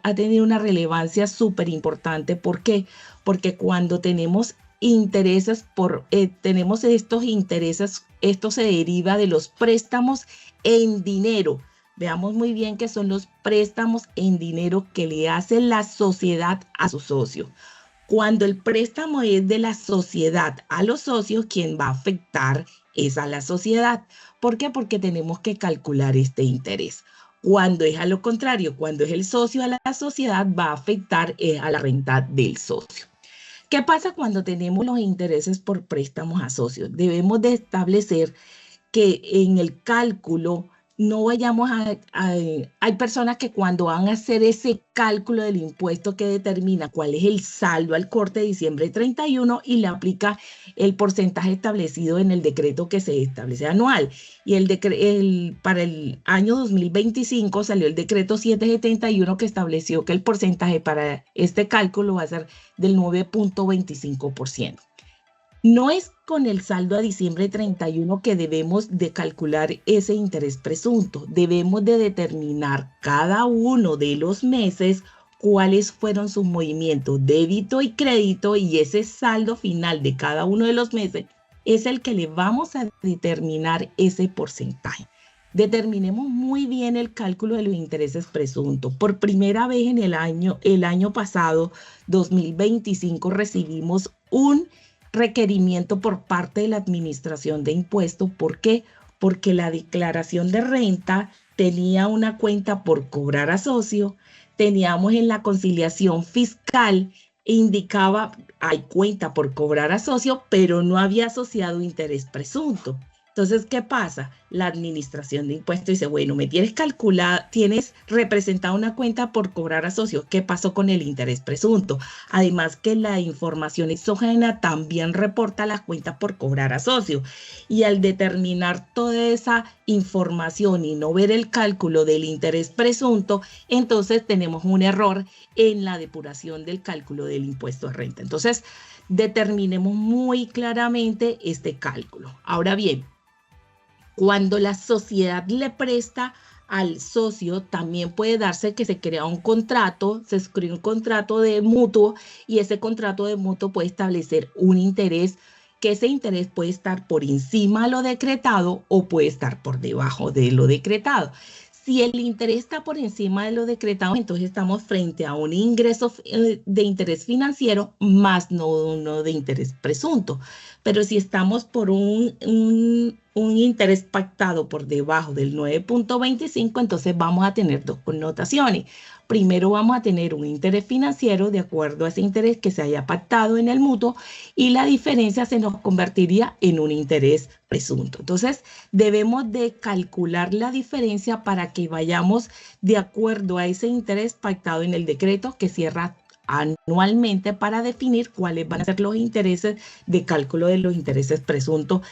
ha tenido una relevancia súper importante. ¿Por qué? Porque cuando tenemos intereses tenemos estos intereses, esto se deriva de los préstamos en dinero. Veamos muy bien que son los préstamos en dinero que le hace la sociedad a su socio. Cuando el préstamo es de la sociedad a los socios, quien va a afectar es a la sociedad. ¿Por qué? Porque tenemos que calcular este interés. Cuando es a lo contrario, cuando es el socio a la sociedad, va a afectar a la renta del socio. ¿Qué pasa cuando tenemos los intereses por préstamos a socios? Debemos de establecer que en el cálculo no vayamos hay personas que cuando van a hacer ese cálculo del impuesto que determina cuál es el saldo al corte de diciembre 31 y le aplica el porcentaje establecido en el decreto que se establece anual. Y para el año 2025 salió el decreto 771 que estableció que el porcentaje para este cálculo va a ser del 9.25%. No es con el saldo a diciembre 31 que debemos de calcular ese interés presunto. Debemos de determinar cada uno de los meses cuáles fueron sus movimientos débito y crédito y ese saldo final de cada uno de los meses es el que le vamos a determinar ese porcentaje. Determinemos muy bien el cálculo de los intereses presuntos. Por primera vez en el año pasado, 2025, recibimos un requerimiento por parte de la Administración de Impuestos. ¿Por qué? Porque la declaración de renta tenía una cuenta por cobrar a socio, teníamos en la conciliación fiscal, indicaba hay cuenta por cobrar a socio, pero no había asociado interés presunto. Entonces, ¿qué pasa? La Administración de Impuestos dice, bueno, me tienes representada una cuenta por cobrar a socio. ¿Qué pasó con el interés presunto? Además que la información exógena también reporta la cuenta por cobrar a socio. Y al determinar toda esa información y no ver el cálculo del interés presunto, entonces tenemos un error en la depuración del cálculo del impuesto de renta. Entonces, determinemos muy claramente este cálculo. Ahora bien, cuando la sociedad le presta al socio, también puede darse que se crea un contrato, se escribe un contrato de mutuo y ese contrato de mutuo puede establecer un interés que ese interés puede estar por encima de lo decretado o puede estar por debajo de lo decretado. Si el interés está por encima de lo decretado, entonces estamos frente a un ingreso de interés financiero más no uno de interés presunto. Pero si estamos por un interés pactado por debajo del 9.25, entonces vamos a tener dos connotaciones. Primero vamos a tener un interés financiero de acuerdo a ese interés que se haya pactado en el mutuo y la diferencia se nos convertiría en un interés presunto. Entonces debemos de calcular la diferencia para que vayamos de acuerdo a ese interés pactado en el decreto que cierra anualmente para definir cuáles van a ser los intereses de cálculo de los intereses presuntos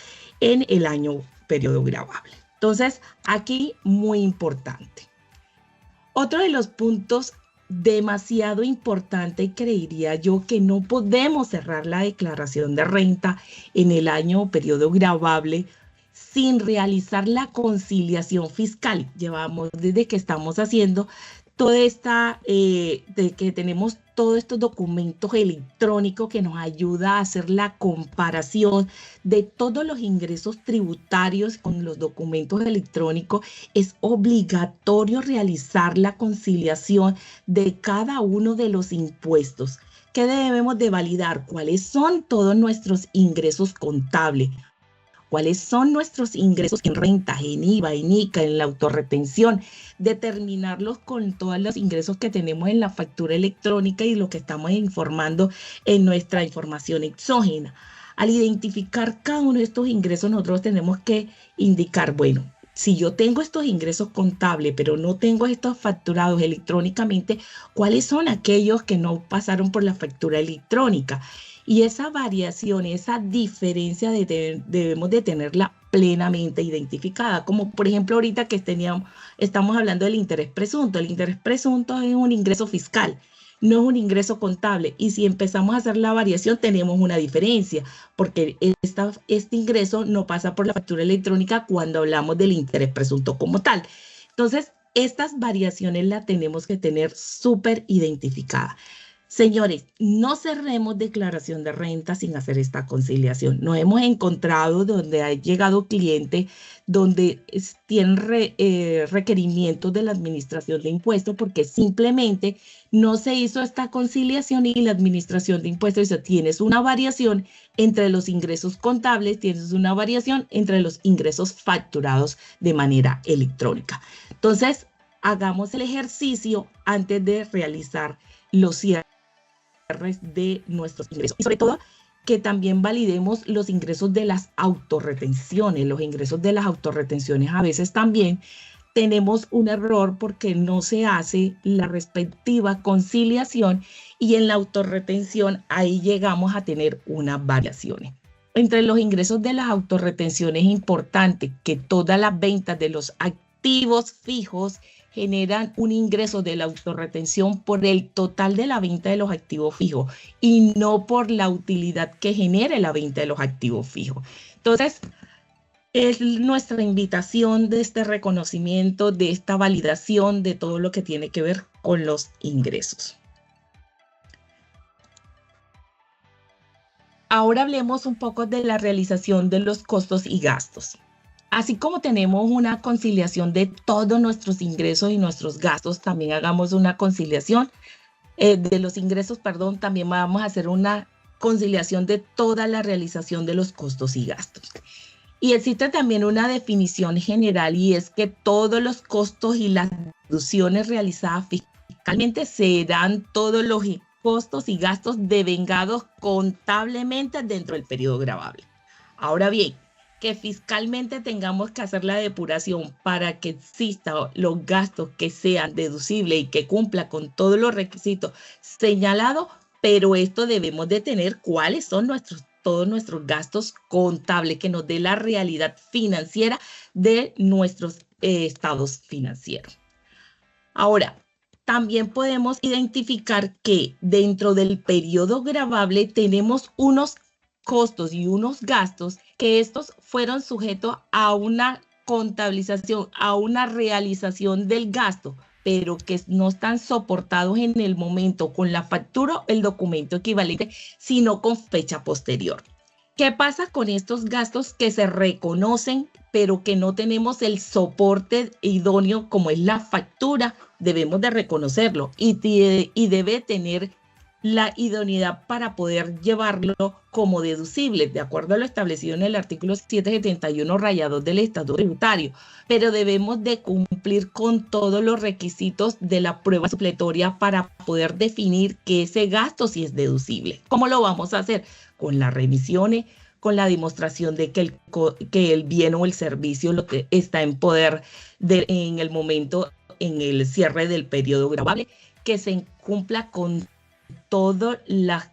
en el año periodo gravable. Entonces aquí muy importante. Otro de los puntos demasiado importante, creería yo, que no podemos cerrar la declaración de renta en el año periodo gravable sin realizar la conciliación fiscal. Llevamos desde que estamos haciendo toda esta, de que tenemos todos estos documentos electrónicos que nos ayuda a hacer la comparación de todos los ingresos tributarios con los documentos electrónicos. Es obligatorio realizar la conciliación de cada uno de los impuestos que debemos de validar. ¿Cuáles son todos nuestros ingresos contables? ¿Cuáles son nuestros ingresos en renta, en IVA, en ICA, en la autorretención? Determinarlos con todos los ingresos que tenemos en la factura electrónica y lo que estamos informando en nuestra información exógena. Al identificar cada uno de estos ingresos, nosotros tenemos que indicar, bueno, si yo tengo estos ingresos contables, pero no tengo estos facturados electrónicamente, ¿cuáles son aquellos que no pasaron por la factura electrónica? Y esa variación, esa diferencia debemos de tenerla plenamente identificada. Como por ejemplo ahorita que estamos hablando del interés presunto. El interés presunto es un ingreso fiscal, no es un ingreso contable. Y si empezamos a hacer la variación tenemos una diferencia, porque este ingreso no pasa por la factura electrónica cuando hablamos del interés presunto como tal. Entonces, estas variaciones las tenemos que tener súper identificadas. Señores, no cerremos declaración de renta sin hacer esta conciliación. Nos hemos encontrado donde ha llegado clientes donde tienen requerimientos de la administración de impuestos porque simplemente no se hizo esta conciliación y la administración de impuestos dice, tienes una variación entre los ingresos contables, tienes una variación entre los ingresos facturados de manera electrónica. Entonces, hagamos el ejercicio antes de realizar los cierres de nuestros ingresos y sobre todo que también validemos los ingresos de las autorretenciones. Los ingresos de las autorretenciones a veces también tenemos un error porque no se hace la respectiva conciliación y en la autorretención ahí llegamos a tener unas variaciones. Entre los ingresos de las autorretenciones es importante que todas las ventas de los activos fijos generan un ingreso de la autorretención por el total de la venta de los activos fijos y no por la utilidad que genere la venta de los activos fijos. Entonces, es nuestra invitación de este reconocimiento, de esta validación de todo lo que tiene que ver con los ingresos. Ahora hablemos un poco de la realización de los costos y gastos. Así como tenemos una conciliación de todos nuestros ingresos y nuestros gastos, también hagamos una conciliación de los ingresos, perdón, también vamos a hacer una conciliación de toda la realización de los costos y gastos. Y existe también una definición general y es que todos los costos y las deducciones realizadas fiscalmente serán todos los costos y gastos devengados contablemente dentro del periodo gravable. Ahora bien, que fiscalmente tengamos que hacer la depuración para que existan los gastos que sean deducibles y que cumpla con todos los requisitos señalados, pero esto debemos de tener cuáles son todos nuestros gastos contables que nos dé la realidad financiera de nuestros estados financieros. Ahora, también podemos identificar que dentro del periodo gravable tenemos unos costos y unos gastos que estos fueron sujetos a una contabilización, a una realización del gasto, pero que no están soportados en el momento con la factura o el documento equivalente, sino con fecha posterior. ¿Qué pasa con estos gastos que se reconocen, pero que no tenemos el soporte idóneo como es la factura? Debemos de reconocerlo y debe tener la idoneidad para poder llevarlo como deducible, de acuerdo a lo establecido en el artículo 771-2 del Estatuto Tributario, pero debemos de cumplir con todos los requisitos de la prueba supletoria para poder definir que ese gasto sí es deducible. ¿Cómo lo vamos a hacer? Con las remisiones, con la demostración de que el bien o el servicio lo que está en poder en el momento, en el cierre del periodo gravable, que se cumpla con todas las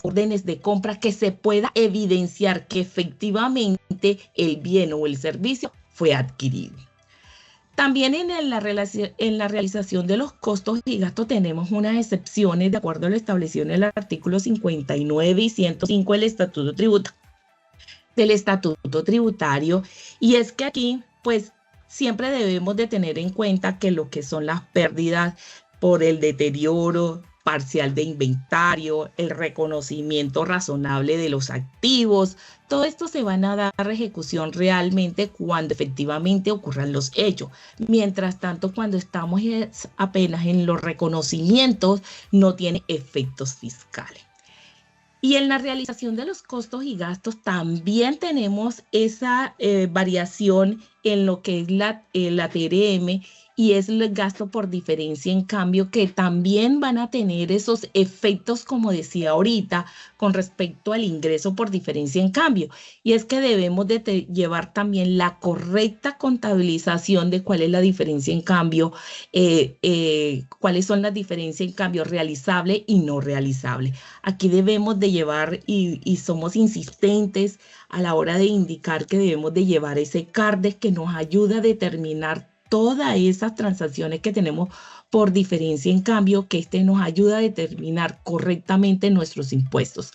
órdenes de compra, que se pueda evidenciar que efectivamente el bien o el servicio fue adquirido. También en la realización de los costos y gastos tenemos unas excepciones de acuerdo a lo establecido en el artículo 59 y 105 del Estatuto Tributario, y es que aquí pues siempre debemos de tener en cuenta que lo que son las pérdidas por el deterioro parcial de inventario, el reconocimiento razonable de los activos, todo esto se van a dar ejecución realmente cuando efectivamente ocurran los hechos. Mientras tanto, cuando estamos apenas en los reconocimientos, no tiene efectos fiscales. Y en la realización de los costos y gastos también tenemos esa variación en lo que es la TRM, y es el gasto por diferencia en cambio, que también van a tener esos efectos, como decía ahorita, con respecto al ingreso por diferencia en cambio. Y es que debemos de llevar también la correcta contabilización de cuál es la diferencia en cambio, cuáles son las diferencias en cambio realizable y no realizable. Aquí debemos de llevar, y somos insistentes a la hora de indicar que debemos de llevar ese CARDES que nos ayuda a determinar todas esas transacciones que tenemos por diferencia en cambio, que nos ayuda a determinar correctamente nuestros impuestos.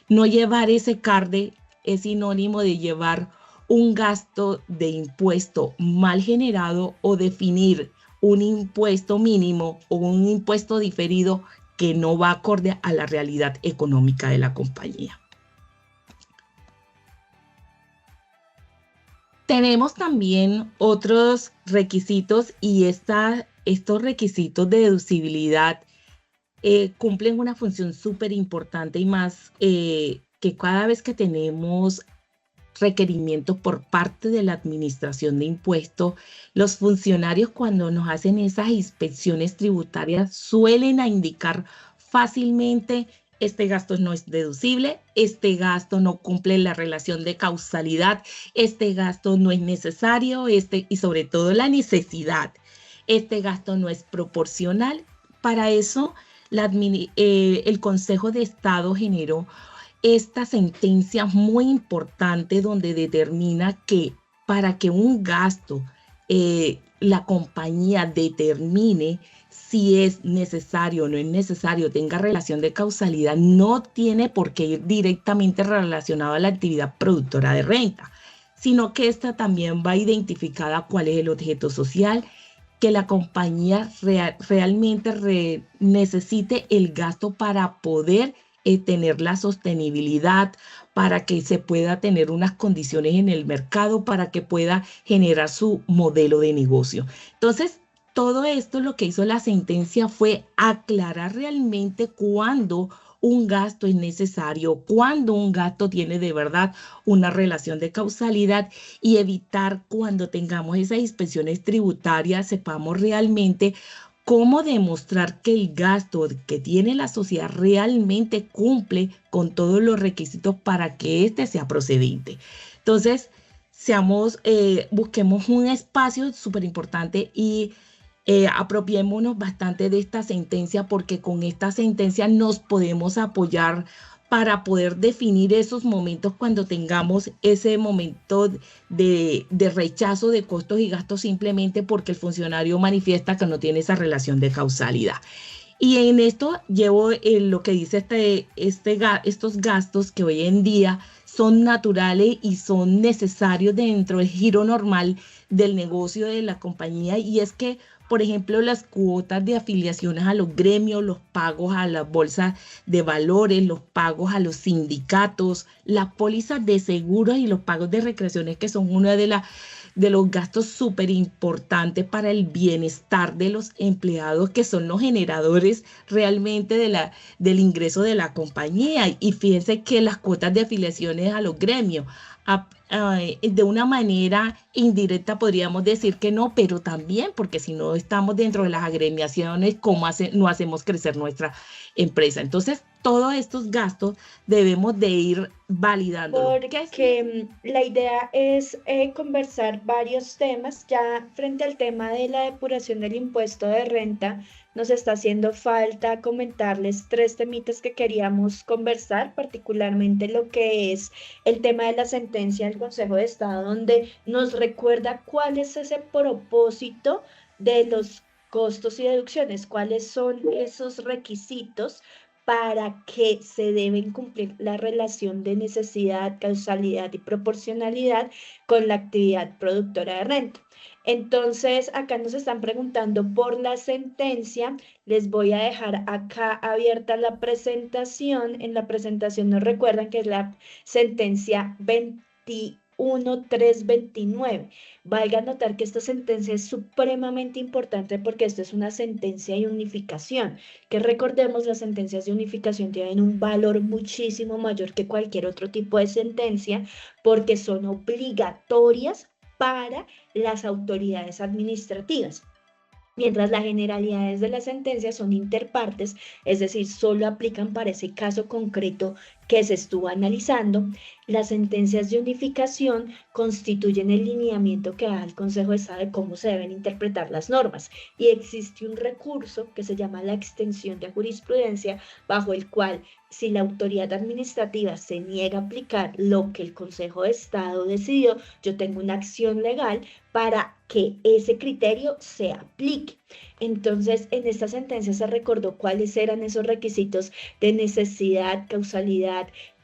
No llevar ese CARDES es sinónimo de llevar un gasto de impuesto mal generado o definir un impuesto mínimo o un impuesto diferido que no va acorde a la realidad económica de la compañía. Tenemos también otros requisitos, y estos requisitos de deducibilidad cumplen una función súper importante, y más que cada vez que tenemos requerimientos por parte de la Administración de Impuestos, los funcionarios cuando nos hacen esas inspecciones tributarias suelen indicar fácilmente: este gasto no es deducible, este gasto no cumple la relación de causalidad, este gasto no es necesario, y sobre todo la necesidad, este gasto no es proporcional. Para eso el Consejo de Estado generó esta sentencia muy importante donde determina que para que un gasto la compañía determine si es necesario o no es necesario, tenga relación de causalidad, no tiene por qué ir directamente relacionado a la actividad productora de renta, sino que esta también va identificada cuál es el objeto social, que la compañía realmente necesite el gasto para poder tener la sostenibilidad, para que se pueda tener unas condiciones en el mercado, para que pueda generar su modelo de negocio. Entonces, todo esto lo que hizo la sentencia fue aclarar realmente cuándo un gasto es necesario, cuándo un gasto tiene de verdad una relación de causalidad, y evitar cuando tengamos esas inspecciones tributarias sepamos realmente cómo demostrar que el gasto que tiene la sociedad realmente cumple con todos los requisitos para que éste sea procedente. Entonces, busquemos un espacio súper importante y apropiémonos bastante de esta sentencia, porque con esta sentencia nos podemos apoyar para poder definir esos momentos cuando tengamos ese momento de rechazo de costos y gastos simplemente porque el funcionario manifiesta que no tiene esa relación de causalidad. Y en esto llevo lo que dice estos gastos que hoy en día son naturales y son necesarios dentro del giro normal del negocio de la compañía, y es que por ejemplo, las cuotas de afiliaciones a los gremios, los pagos a las bolsas de valores, los pagos a los sindicatos, las pólizas de seguros y los pagos de recreaciones, que son una de los gastos súper importantes para el bienestar de los empleados, que son los generadores realmente del ingreso de la compañía. Y fíjense que las cuotas de afiliaciones a los gremios, de una manera indirecta podríamos decir que no, pero también porque si no estamos dentro de las agremiaciones, ¿cómo no hacemos crecer nuestra empresa? Entonces, todos estos gastos debemos de ir validando. Porque la idea es conversar varios temas. Ya frente al tema de la depuración del impuesto de renta, nos está haciendo falta comentarles 3 temitas que queríamos conversar, particularmente lo que es el tema de la sentencia del Consejo de Estado, donde nos recuerda cuál es ese propósito de los costos y deducciones, cuáles son esos requisitos para que se deben cumplir la relación de necesidad, causalidad y proporcionalidad con la actividad productora de renta. Entonces, acá nos están preguntando por la sentencia. Les voy a dejar acá abierta la presentación. En la presentación nos recuerdan que es la sentencia 21329. Valga notar que esta sentencia es supremamente importante porque esto es una sentencia de unificación, que recordemos, las sentencias de unificación tienen un valor muchísimo mayor que cualquier otro tipo de sentencia porque son obligatorias para las autoridades administrativas. Mientras las generalidades de las sentencias son interpartes, es decir, solo aplican para ese caso concreto que se estuvo analizando, las sentencias de unificación constituyen el lineamiento que da el Consejo de Estado de cómo se deben interpretar las normas. Y existe un recurso que se llama la extensión de jurisprudencia, bajo el cual, si la autoridad administrativa se niega a aplicar lo que el Consejo de Estado decidió, yo tengo una acción legal para que ese criterio se aplique. Entonces, en esta sentencia se recordó cuáles eran esos requisitos de necesidad, causalidad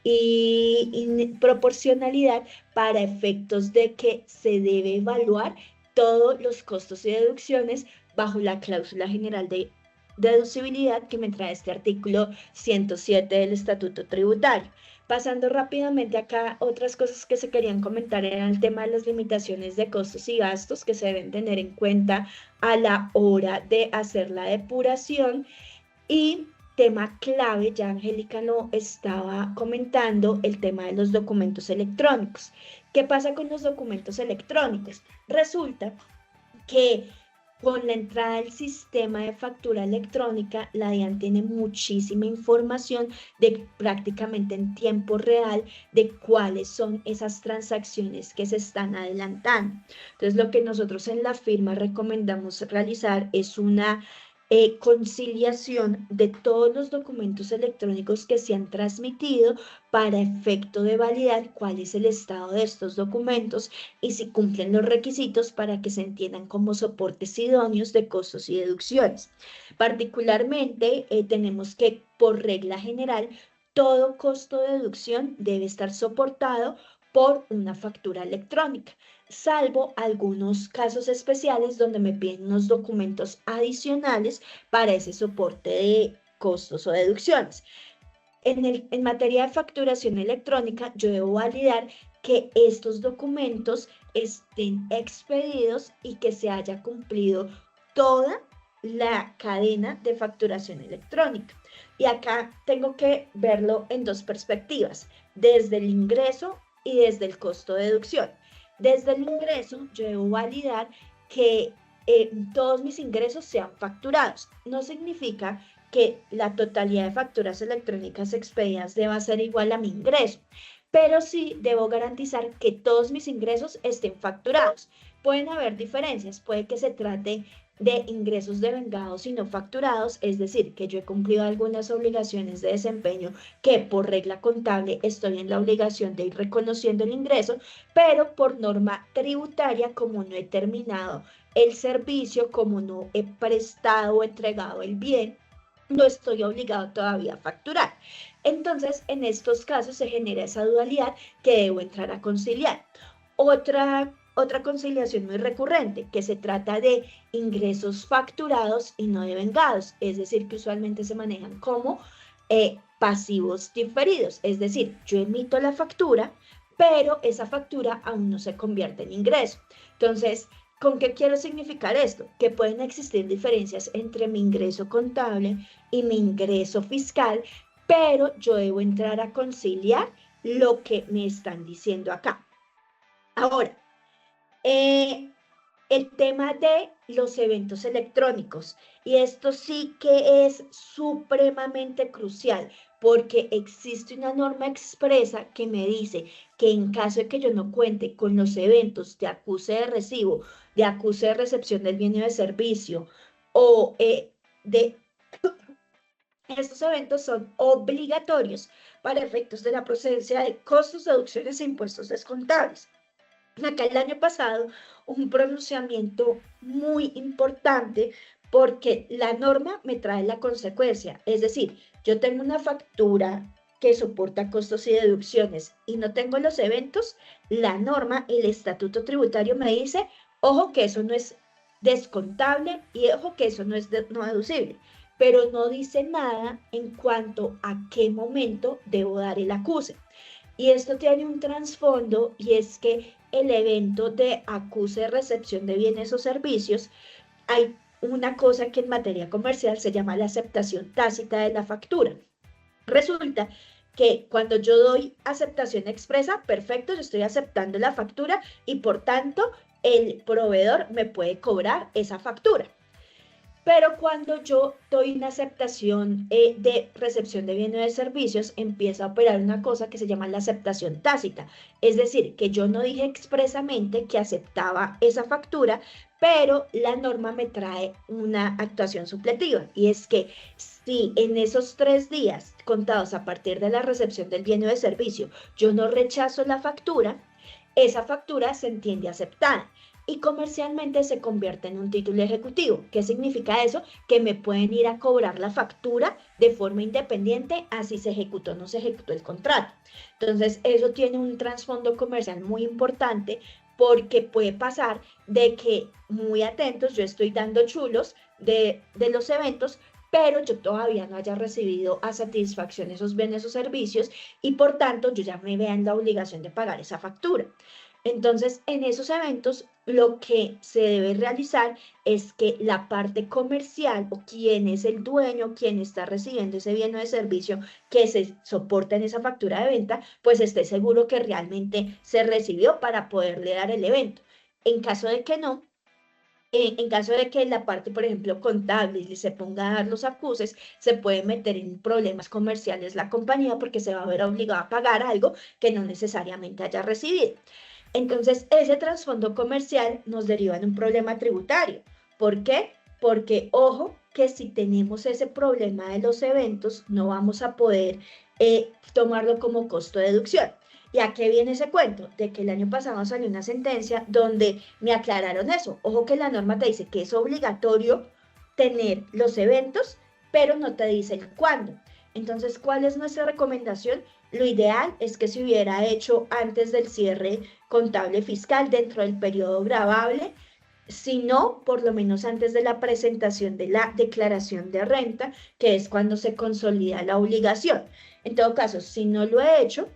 y proporcionalidad para efectos de que se debe evaluar todos los costos y deducciones bajo la cláusula general de deducibilidad que me trae este artículo 107 del Estatuto Tributario. Pasando rápidamente acá, otras cosas que se querían comentar eran el tema de las limitaciones de costos y gastos que se deben tener en cuenta a la hora de hacer la depuración. Y tema clave, ya Angélica lo estaba comentando, el tema de los documentos electrónicos. ¿Qué pasa con los documentos electrónicos? Resulta que con la entrada del sistema de factura electrónica, la DIAN tiene muchísima información de prácticamente en tiempo real de cuáles son esas transacciones que se están adelantando. Entonces, lo que nosotros en la firma recomendamos realizar es una conciliación de todos los documentos electrónicos que se han transmitido para efecto de validar cuál es el estado de estos documentos y si cumplen los requisitos para que se entiendan como soportes idóneos de costos y deducciones. Particularmente, tenemos que, por regla general, todo costo de deducción debe estar soportado por una factura electrónica, salvo algunos casos especiales donde me piden unos documentos adicionales para ese soporte de costos o deducciones. En materia de facturación electrónica, yo debo validar que estos documentos estén expedidos y que se haya cumplido toda la cadena de facturación electrónica. Y acá tengo que verlo en 2 perspectivas, desde el ingreso y desde el costo de deducción. Desde el ingreso, yo debo validar que todos mis ingresos sean facturados. No significa que la totalidad de facturas electrónicas expedidas deba ser igual a mi ingreso, pero sí debo garantizar que todos mis ingresos estén facturados. Pueden haber diferencias, puede que se trate de ingresos devengados y no facturados, es decir, que yo he cumplido algunas obligaciones de desempeño que por regla contable estoy en la obligación de ir reconociendo el ingreso, pero por norma tributaria, como no he terminado el servicio, como no he prestado o entregado el bien, no estoy obligado todavía a facturar. Entonces, en estos casos se genera esa dualidad que debo entrar a conciliar. Otra otra conciliación muy recurrente, que se trata de ingresos facturados y no devengados, es decir, que usualmente se manejan como pasivos diferidos, es decir, yo emito la factura, pero esa factura aún no se convierte en ingreso. Entonces, ¿con qué quiero significar esto? Que pueden existir diferencias entre mi ingreso contable y mi ingreso fiscal, pero yo debo entrar a conciliar lo que me están diciendo acá. Ahora, el tema de los eventos electrónicos, y esto sí que es supremamente crucial, porque existe una norma expresa que me dice que en caso de que yo no cuente con los eventos de acuse de recibo, de acuse de recepción del bien o de servicio, o de estos eventos son obligatorios para efectos de la procedencia de costos, deducciones e impuestos descontables. Acá el año pasado, un pronunciamiento muy importante porque la norma me trae la consecuencia. Es decir, yo tengo una factura que soporta costos y deducciones y no tengo los eventos, la norma, el estatuto tributario me dice, ojo que eso no es descontable y ojo que eso no es no deducible, pero no dice nada en cuanto a qué momento debo dar el acuse. Y esto tiene un trasfondo y es que el evento de acuse de recepción de bienes o servicios, hay una cosa que en materia comercial se llama la aceptación tácita de la factura. Resulta que cuando yo doy aceptación expresa, perfecto, yo estoy aceptando la factura y por tanto el proveedor me puede cobrar esa factura. Pero cuando yo doy una aceptación de recepción de bienes o de servicios, empieza a operar una cosa que se llama la aceptación tácita. Es decir, que yo no dije expresamente que aceptaba esa factura, pero la norma me trae una actuación supletiva. Y es que si en esos 3 días contados a partir de la recepción del bien o de servicio, yo no rechazo la factura, esa factura se entiende aceptada. Y comercialmente se convierte en un título ejecutivo. ¿Qué significa eso? Que me pueden ir a cobrar la factura de forma independiente, así se ejecutó o no se ejecutó el contrato. Entonces, eso tiene un trasfondo comercial muy importante porque puede pasar de que, muy atentos, yo estoy dando chulos de los eventos, pero yo todavía no haya recibido a satisfacción esos bienes o servicios y por tanto yo ya me vea en la obligación de pagar esa factura. Entonces, en esos eventos, lo que se debe realizar es que la parte comercial o quien es el dueño, quien está recibiendo ese bien o de servicio que se soporta en esa factura de venta, pues esté seguro que realmente se recibió para poderle dar el evento. En caso de que no, en caso de que la parte, por ejemplo, contable se ponga a dar los acuses, se puede meter en problemas comerciales la compañía porque se va a ver obligada a pagar algo que no necesariamente haya recibido. Entonces, ese trasfondo comercial nos deriva en un problema tributario. ¿Por qué? Porque, ojo, que si tenemos ese problema de los eventos, no vamos a poder tomarlo como costo de deducción. ¿Y a qué viene ese cuento? De que el año pasado salió una sentencia donde me aclararon eso. Ojo que la norma te dice que es obligatorio tener los eventos, pero no te dice el cuándo. Entonces, ¿cuál es nuestra recomendación? Lo ideal es que se hubiera hecho antes del cierre contable fiscal dentro del periodo gravable, si no, por lo menos antes de la presentación de la declaración de renta, que es cuando se consolida la obligación. En todo caso, si no lo he hecho,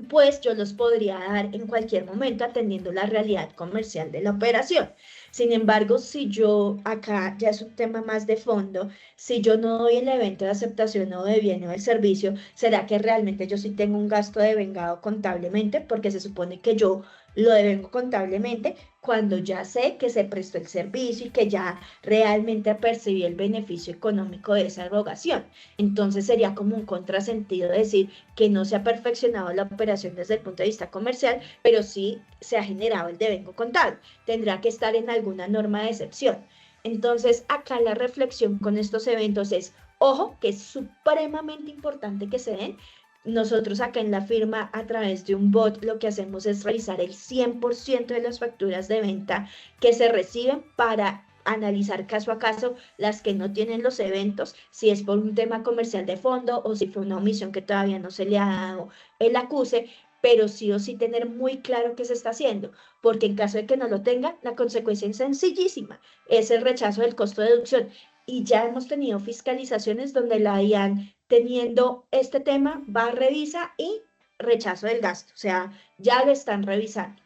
pues yo los podría dar en cualquier momento atendiendo la realidad comercial de la operación. Sin embargo, si yo, acá ya es un tema más de fondo, si yo no doy el evento de aceptación o de bien o del servicio, ¿será que realmente yo sí tengo un gasto devengado contablemente? Porque se supone que yo lo devengo contablemente cuando ya sé que se prestó el servicio y que ya realmente percibí el beneficio económico de esa erogación. Entonces sería como un contrasentido decir que no se ha perfeccionado la operación desde el punto de vista comercial, pero sí se ha generado el devengo contable. Tendrá que estar en alguna norma de excepción. Entonces, acá la reflexión con estos eventos es, ojo, que es supremamente importante que se den. Nosotros acá en la firma, a través de un bot, lo que hacemos es revisar el 100% de las facturas de venta que se reciben para analizar caso a caso las que no tienen los eventos, si es por un tema comercial de fondo o si fue una omisión que todavía no se le ha dado el acuse, pero sí o sí tener muy claro qué se está haciendo, porque en caso de que no lo tengan, la consecuencia es sencillísima, es el rechazo del costo de deducción. Y ya hemos tenido fiscalizaciones donde la DIAN, teniendo este tema, va, revisa y rechazo del gasto, o sea, ya lo están revisando.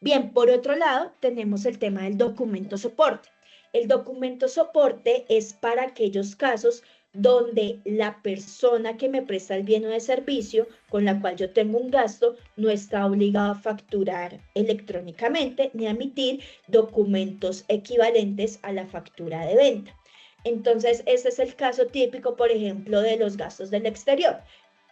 Bien, por otro lado, tenemos el tema del documento soporte. El documento soporte es para aquellos casos donde la persona que me presta el bien o el servicio con la cual yo tengo un gasto no está obligado a facturar electrónicamente ni a emitir documentos equivalentes a la factura de venta. Entonces, este es el caso típico, por ejemplo, de los gastos del exterior.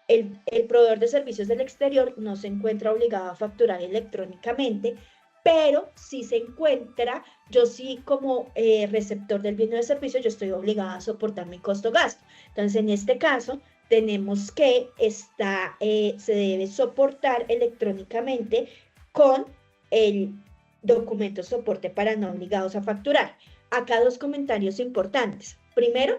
El proveedor de servicios del exterior no se encuentra obligado a facturar electrónicamente, pero si se encuentra, yo sí como receptor del bien o del servicio, yo estoy obligada a soportar mi costo-gasto. Entonces, en este caso, tenemos que se debe soportar electrónicamente con el documento soporte para no obligados a facturar. Acá dos comentarios importantes. Primero,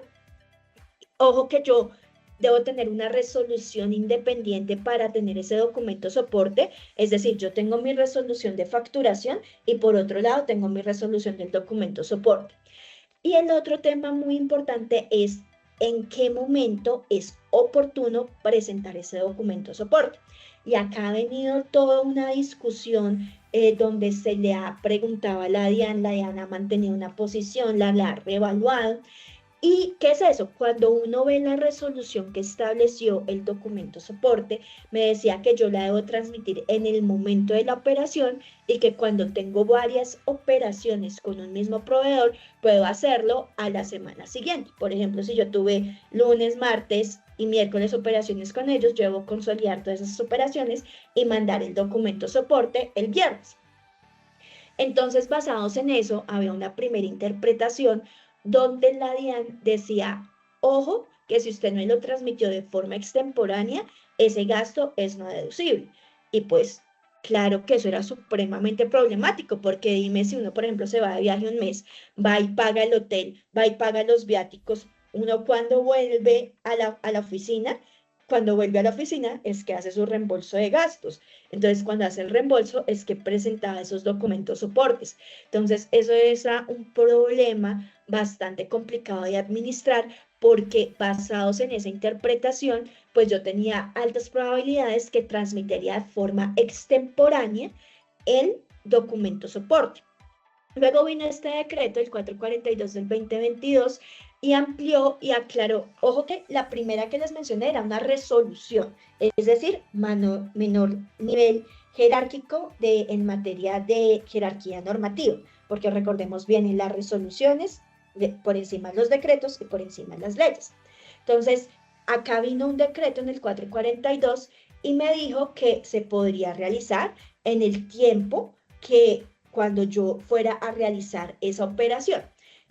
ojo que yo debo tener una resolución independiente para tener ese documento soporte, es decir, yo tengo mi resolución de facturación y por otro lado tengo mi resolución del documento soporte. Y el otro tema muy importante es en qué momento es oportuno presentar ese documento soporte. Y acá ha venido toda una discusión donde se le ha preguntado a la DIAN ha mantenido una posición, la ha reevaluado. ¿Y qué es eso? Cuando uno ve la resolución que estableció el documento soporte, me decía que yo la debo transmitir en el momento de la operación y que cuando tengo varias operaciones con un mismo proveedor, puedo hacerlo a la semana siguiente. Por ejemplo, si yo tuve lunes, martes y miércoles operaciones con ellos, yo debo consolidar todas esas operaciones y mandar el documento soporte el viernes. Entonces, basados en eso, había una primera interpretación donde la DIAN decía, ojo, que si usted no lo transmitió de forma extemporánea, ese gasto es no deducible. Y pues, claro que eso era supremamente problemático, porque dime si uno, por ejemplo, se va de viaje un mes, va y paga el hotel, va y paga los viáticos, uno cuando vuelve a la oficina, cuando vuelve a la oficina es que hace su reembolso de gastos. Entonces, cuando hace el reembolso es que presentaba esos documentos soportes. Entonces, eso es un problema bastante complicado de administrar porque basados en esa interpretación, pues yo tenía altas probabilidades que transmitiría de forma extemporánea el documento soporte. Luego vino este decreto, el 442 del 2022, y amplió y aclaró. Ojo que la primera que les mencioné era una resolución, es decir, menor nivel jerárquico en materia de jerarquía normativa, porque recordemos bien en las resoluciones, por encima de los decretos y por encima de las leyes. Entonces, acá vino un decreto en el 442 y me dijo que se podría realizar en el tiempo que cuando yo fuera a realizar esa operación.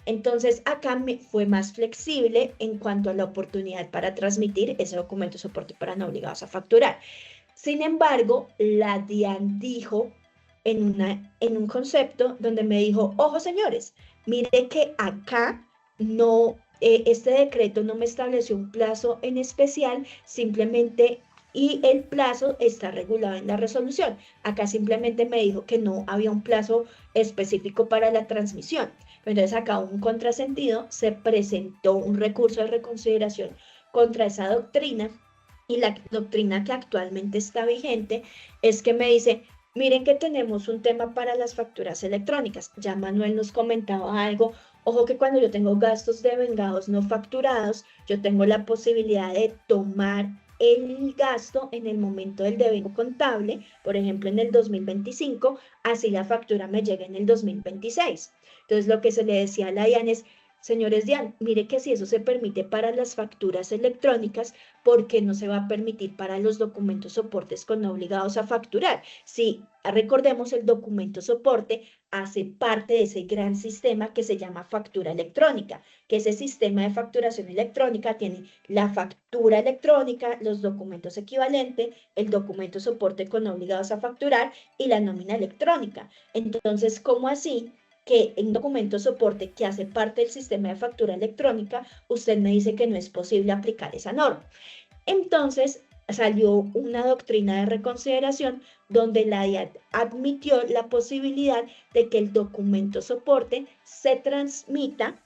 Entonces, acá me fue más flexible en cuanto a la oportunidad para transmitir ese documento de soporte para no obligados a facturar. Sin embargo, la DIAN dijo en un concepto donde me dijo, ojo señores, mire que acá no, este decreto no me estableció un plazo en especial, simplemente y el plazo está regulado en la resolución. Acá simplemente me dijo que no había un plazo específico para la transmisión. Entonces acá un contrasentido, se presentó un recurso de reconsideración contra esa doctrina y la doctrina que actualmente está vigente es que me dice, miren que tenemos un tema para las facturas electrónicas. Ya Manuel nos comentaba algo. Ojo que cuando yo tengo gastos de vengados no facturados, yo tengo la posibilidad de tomar el gasto en el momento del devengo contable, por ejemplo en el 2025, así la factura me llega en el 2026. Entonces lo que se le decía a la DIAN es, señores DIAN, mire que si eso se permite para las facturas electrónicas, ¿por qué no se va a permitir para los documentos soportes con no obligados a facturar? Sí, recordemos, el documento soporte hace parte de ese gran sistema que se llama factura electrónica, que ese sistema de facturación electrónica tiene la factura electrónica, los documentos equivalentes, el documento soporte con no obligados a facturar y la nómina electrónica. Entonces, ¿cómo así que en documento soporte que hace parte del sistema de factura electrónica, usted me dice que no es posible aplicar esa norma? Entonces, salió una doctrina de reconsideración donde la DIAN admitió la posibilidad de que el documento soporte se transmita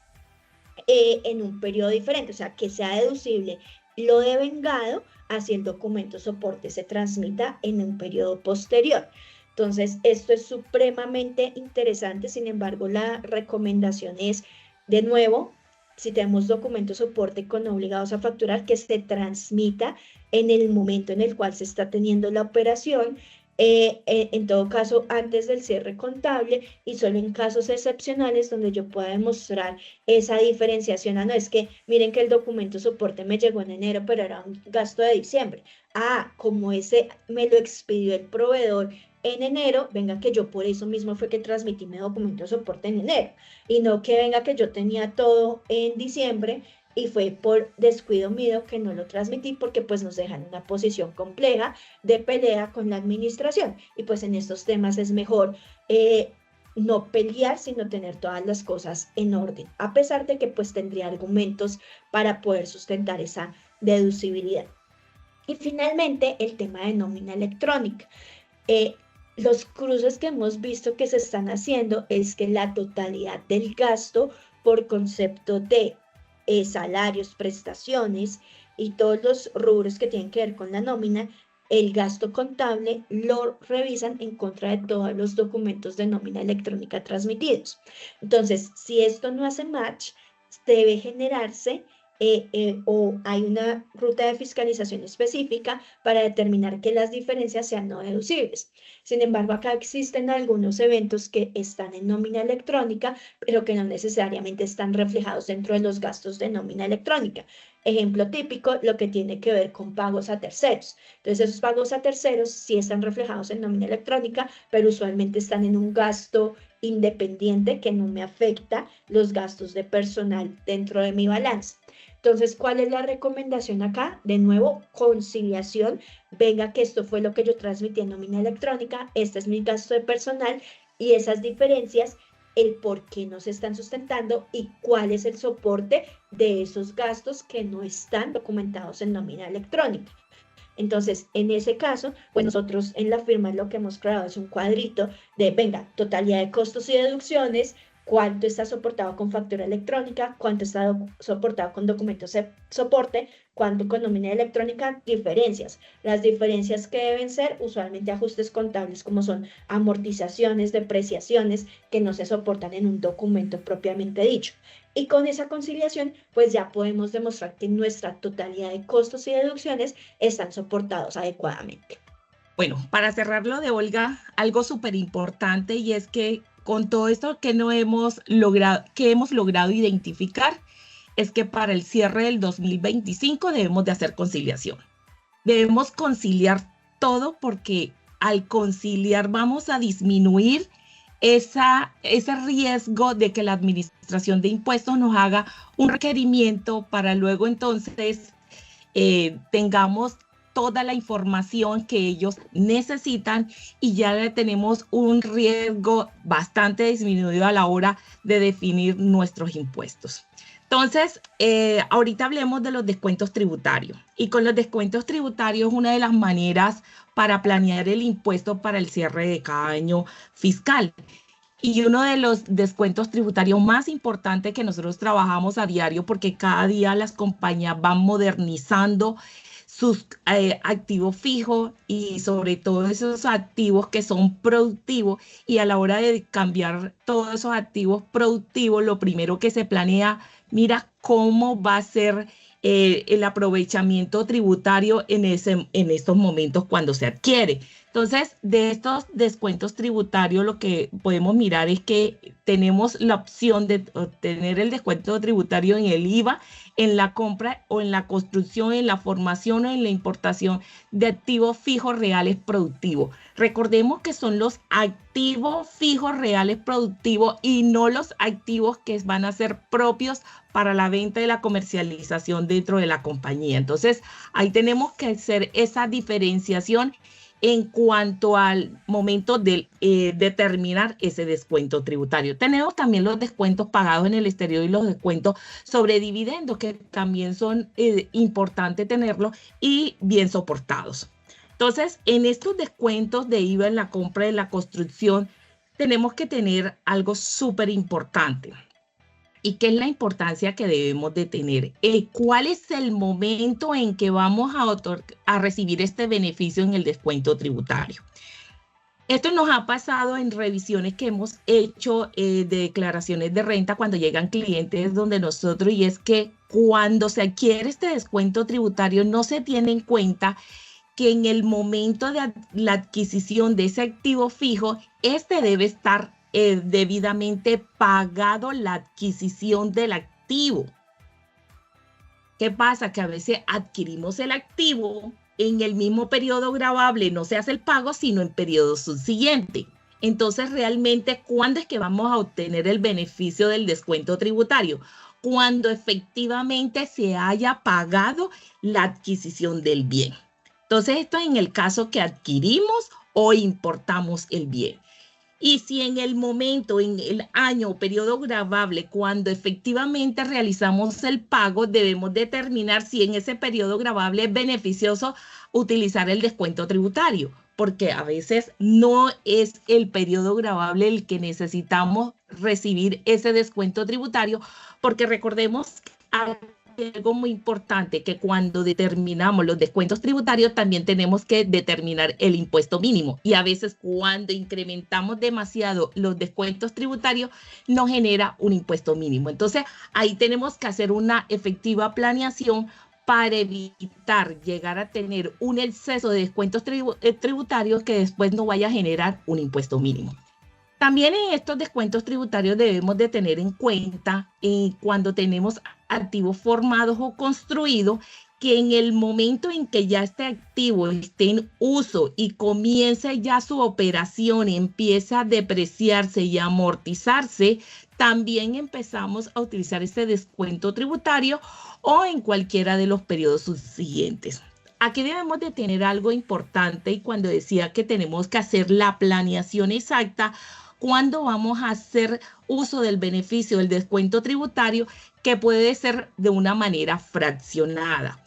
en un periodo diferente, o sea, que sea deducible lo devengado hacia el documento soporte se transmita en un periodo posterior. Entonces, esto es supremamente interesante. Sin embargo, la recomendación es, de nuevo, si tenemos documento soporte con obligados a facturar, que se transmita en el momento en el cual se está teniendo la operación, en todo caso antes del cierre contable y solo en casos excepcionales donde yo pueda demostrar esa diferenciación. No es que miren que el documento soporte me llegó en enero, pero era un gasto de diciembre. Como ese me lo expidió el proveedor en enero, venga que yo por eso mismo fue que transmití mi documento de soporte en enero, y no que venga que yo tenía todo en diciembre y fue por descuido mío que no lo transmití, porque pues nos dejan en una posición compleja de pelea con la administración, y pues en estos temas es mejor no pelear, sino tener todas las cosas en orden, a pesar de que pues tendría argumentos para poder sustentar esa deducibilidad. Y finalmente el tema de nómina electrónica. Los cruces que hemos visto que se están haciendo es que la totalidad del gasto por concepto de salarios, prestaciones y todos los rubros que tienen que ver con la nómina, el gasto contable lo revisan en contra de todos los documentos de nómina electrónica transmitidos. Entonces, si esto no hace match, debe generarse o hay una ruta de fiscalización específica para determinar que las diferencias sean no deducibles. Sin embargo, acá existen algunos eventos que están en nómina electrónica, pero que no necesariamente están reflejados dentro de los gastos de nómina electrónica. Ejemplo típico, lo que tiene que ver con pagos a terceros. Entonces, esos pagos a terceros sí están reflejados en nómina electrónica, pero usualmente están en un gasto independiente que no me afecta los gastos de personal dentro de mi balance. Entonces, ¿cuál es la recomendación acá? De nuevo, conciliación. Venga, que esto fue lo que yo transmití en nómina electrónica, este es mi gasto de personal, y esas diferencias, el por qué no se están sustentando y cuál es el soporte de esos gastos que no están documentados en nómina electrónica. Entonces, en ese caso, pues nosotros en la firma lo que hemos creado es un cuadrito de, venga, totalidad de costos y deducciones, cuánto está soportado con factura electrónica, cuánto está soportado con documentos de soporte, cuánto con nómina electrónica, diferencias. Las diferencias que deben ser usualmente ajustes contables, como son amortizaciones, depreciaciones, que no se soportan en un documento propiamente dicho. Y con esa conciliación, pues ya podemos demostrar que nuestra totalidad de costos y deducciones están soportados adecuadamente. Bueno, para cerrar lo de Olga, algo súper importante, y es que con todo esto que hemos logrado identificar, es que para el cierre del 2025 debemos de hacer conciliación. Debemos conciliar todo, porque al conciliar vamos a disminuir ese riesgo de que la Administración de Impuestos nos haga un requerimiento para luego entonces tengamos toda la información que ellos necesitan, y ya le tenemos un riesgo bastante disminuido a la hora de definir nuestros impuestos. Entonces, ahorita hablemos de los descuentos tributarios. Y con los descuentos tributarios, una de las maneras para planear el impuesto para el cierre de cada año fiscal. Y uno de los descuentos tributarios más importantes que nosotros trabajamos a diario, porque cada día las compañías van modernizando sus activos fijos y sobre todo esos activos que son productivos, y a la hora de cambiar todos esos activos productivos, lo primero que se planea, mira cómo va a ser el aprovechamiento tributario en estos momentos cuando se adquiere. Entonces, de estos descuentos tributarios, lo que podemos mirar es que tenemos la opción de obtener el descuento tributario en el IVA, en la compra o en la construcción, en la formación o en la importación de activos fijos reales productivos. Recordemos que son los activos fijos reales productivos y no los activos que van a ser propios para la venta y la comercialización dentro de la compañía. Entonces, ahí tenemos que hacer esa diferenciación en cuanto al momento de determinar ese descuento tributario. Tenemos también los descuentos pagados en el exterior y los descuentos sobre dividendos, que también son importantes tenerlos y bien soportados. Entonces, en estos descuentos de IVA en la compra de la construcción, tenemos que tener algo súper importante. ¿Y qué es la importancia que debemos de tener? ¿Cuál es el momento en que vamos a recibir este beneficio en el descuento tributario? Esto nos ha pasado en revisiones que hemos hecho de declaraciones de renta cuando llegan clientes donde nosotros, y es que cuando se adquiere este descuento tributario no se tiene en cuenta que en el momento de la adquisición de ese activo fijo, este debe estar debidamente pagado la adquisición del activo. ¿Qué pasa? Que a veces adquirimos el activo en el mismo periodo gravable, no se hace el pago, sino en periodo subsiguiente. Entonces, realmente, ¿cuándo es que vamos a obtener el beneficio del descuento tributario? Cuando efectivamente se haya pagado la adquisición del bien. Entonces, esto es en el caso que adquirimos o importamos el bien. Y si en el momento, en el año o periodo gravable, cuando efectivamente realizamos el pago, debemos determinar si en ese periodo gravable es beneficioso utilizar el descuento tributario, porque a veces no es el periodo gravable el que necesitamos recibir ese descuento tributario, porque recordemos algo muy importante, que cuando determinamos los descuentos tributarios también tenemos que determinar el impuesto mínimo, y a veces cuando incrementamos demasiado los descuentos tributarios nos genera un impuesto mínimo. Entonces ahí tenemos que hacer una efectiva planeación para evitar llegar a tener un exceso de descuentos tributarios que después no vaya a generar un impuesto mínimo. También en estos descuentos tributarios debemos de tener en cuenta cuando tenemos activos formados o construidos, que en el momento en que ya este activo esté en uso y comience ya su operación, empieza a depreciarse y amortizarse, también empezamos a utilizar este descuento tributario o en cualquiera de los periodos subsiguientes. Aquí debemos de tener algo importante, y cuando decía que tenemos que hacer la planeación exacta, cuando vamos a hacer uso del beneficio del descuento tributario, que puede ser de una manera fraccionada.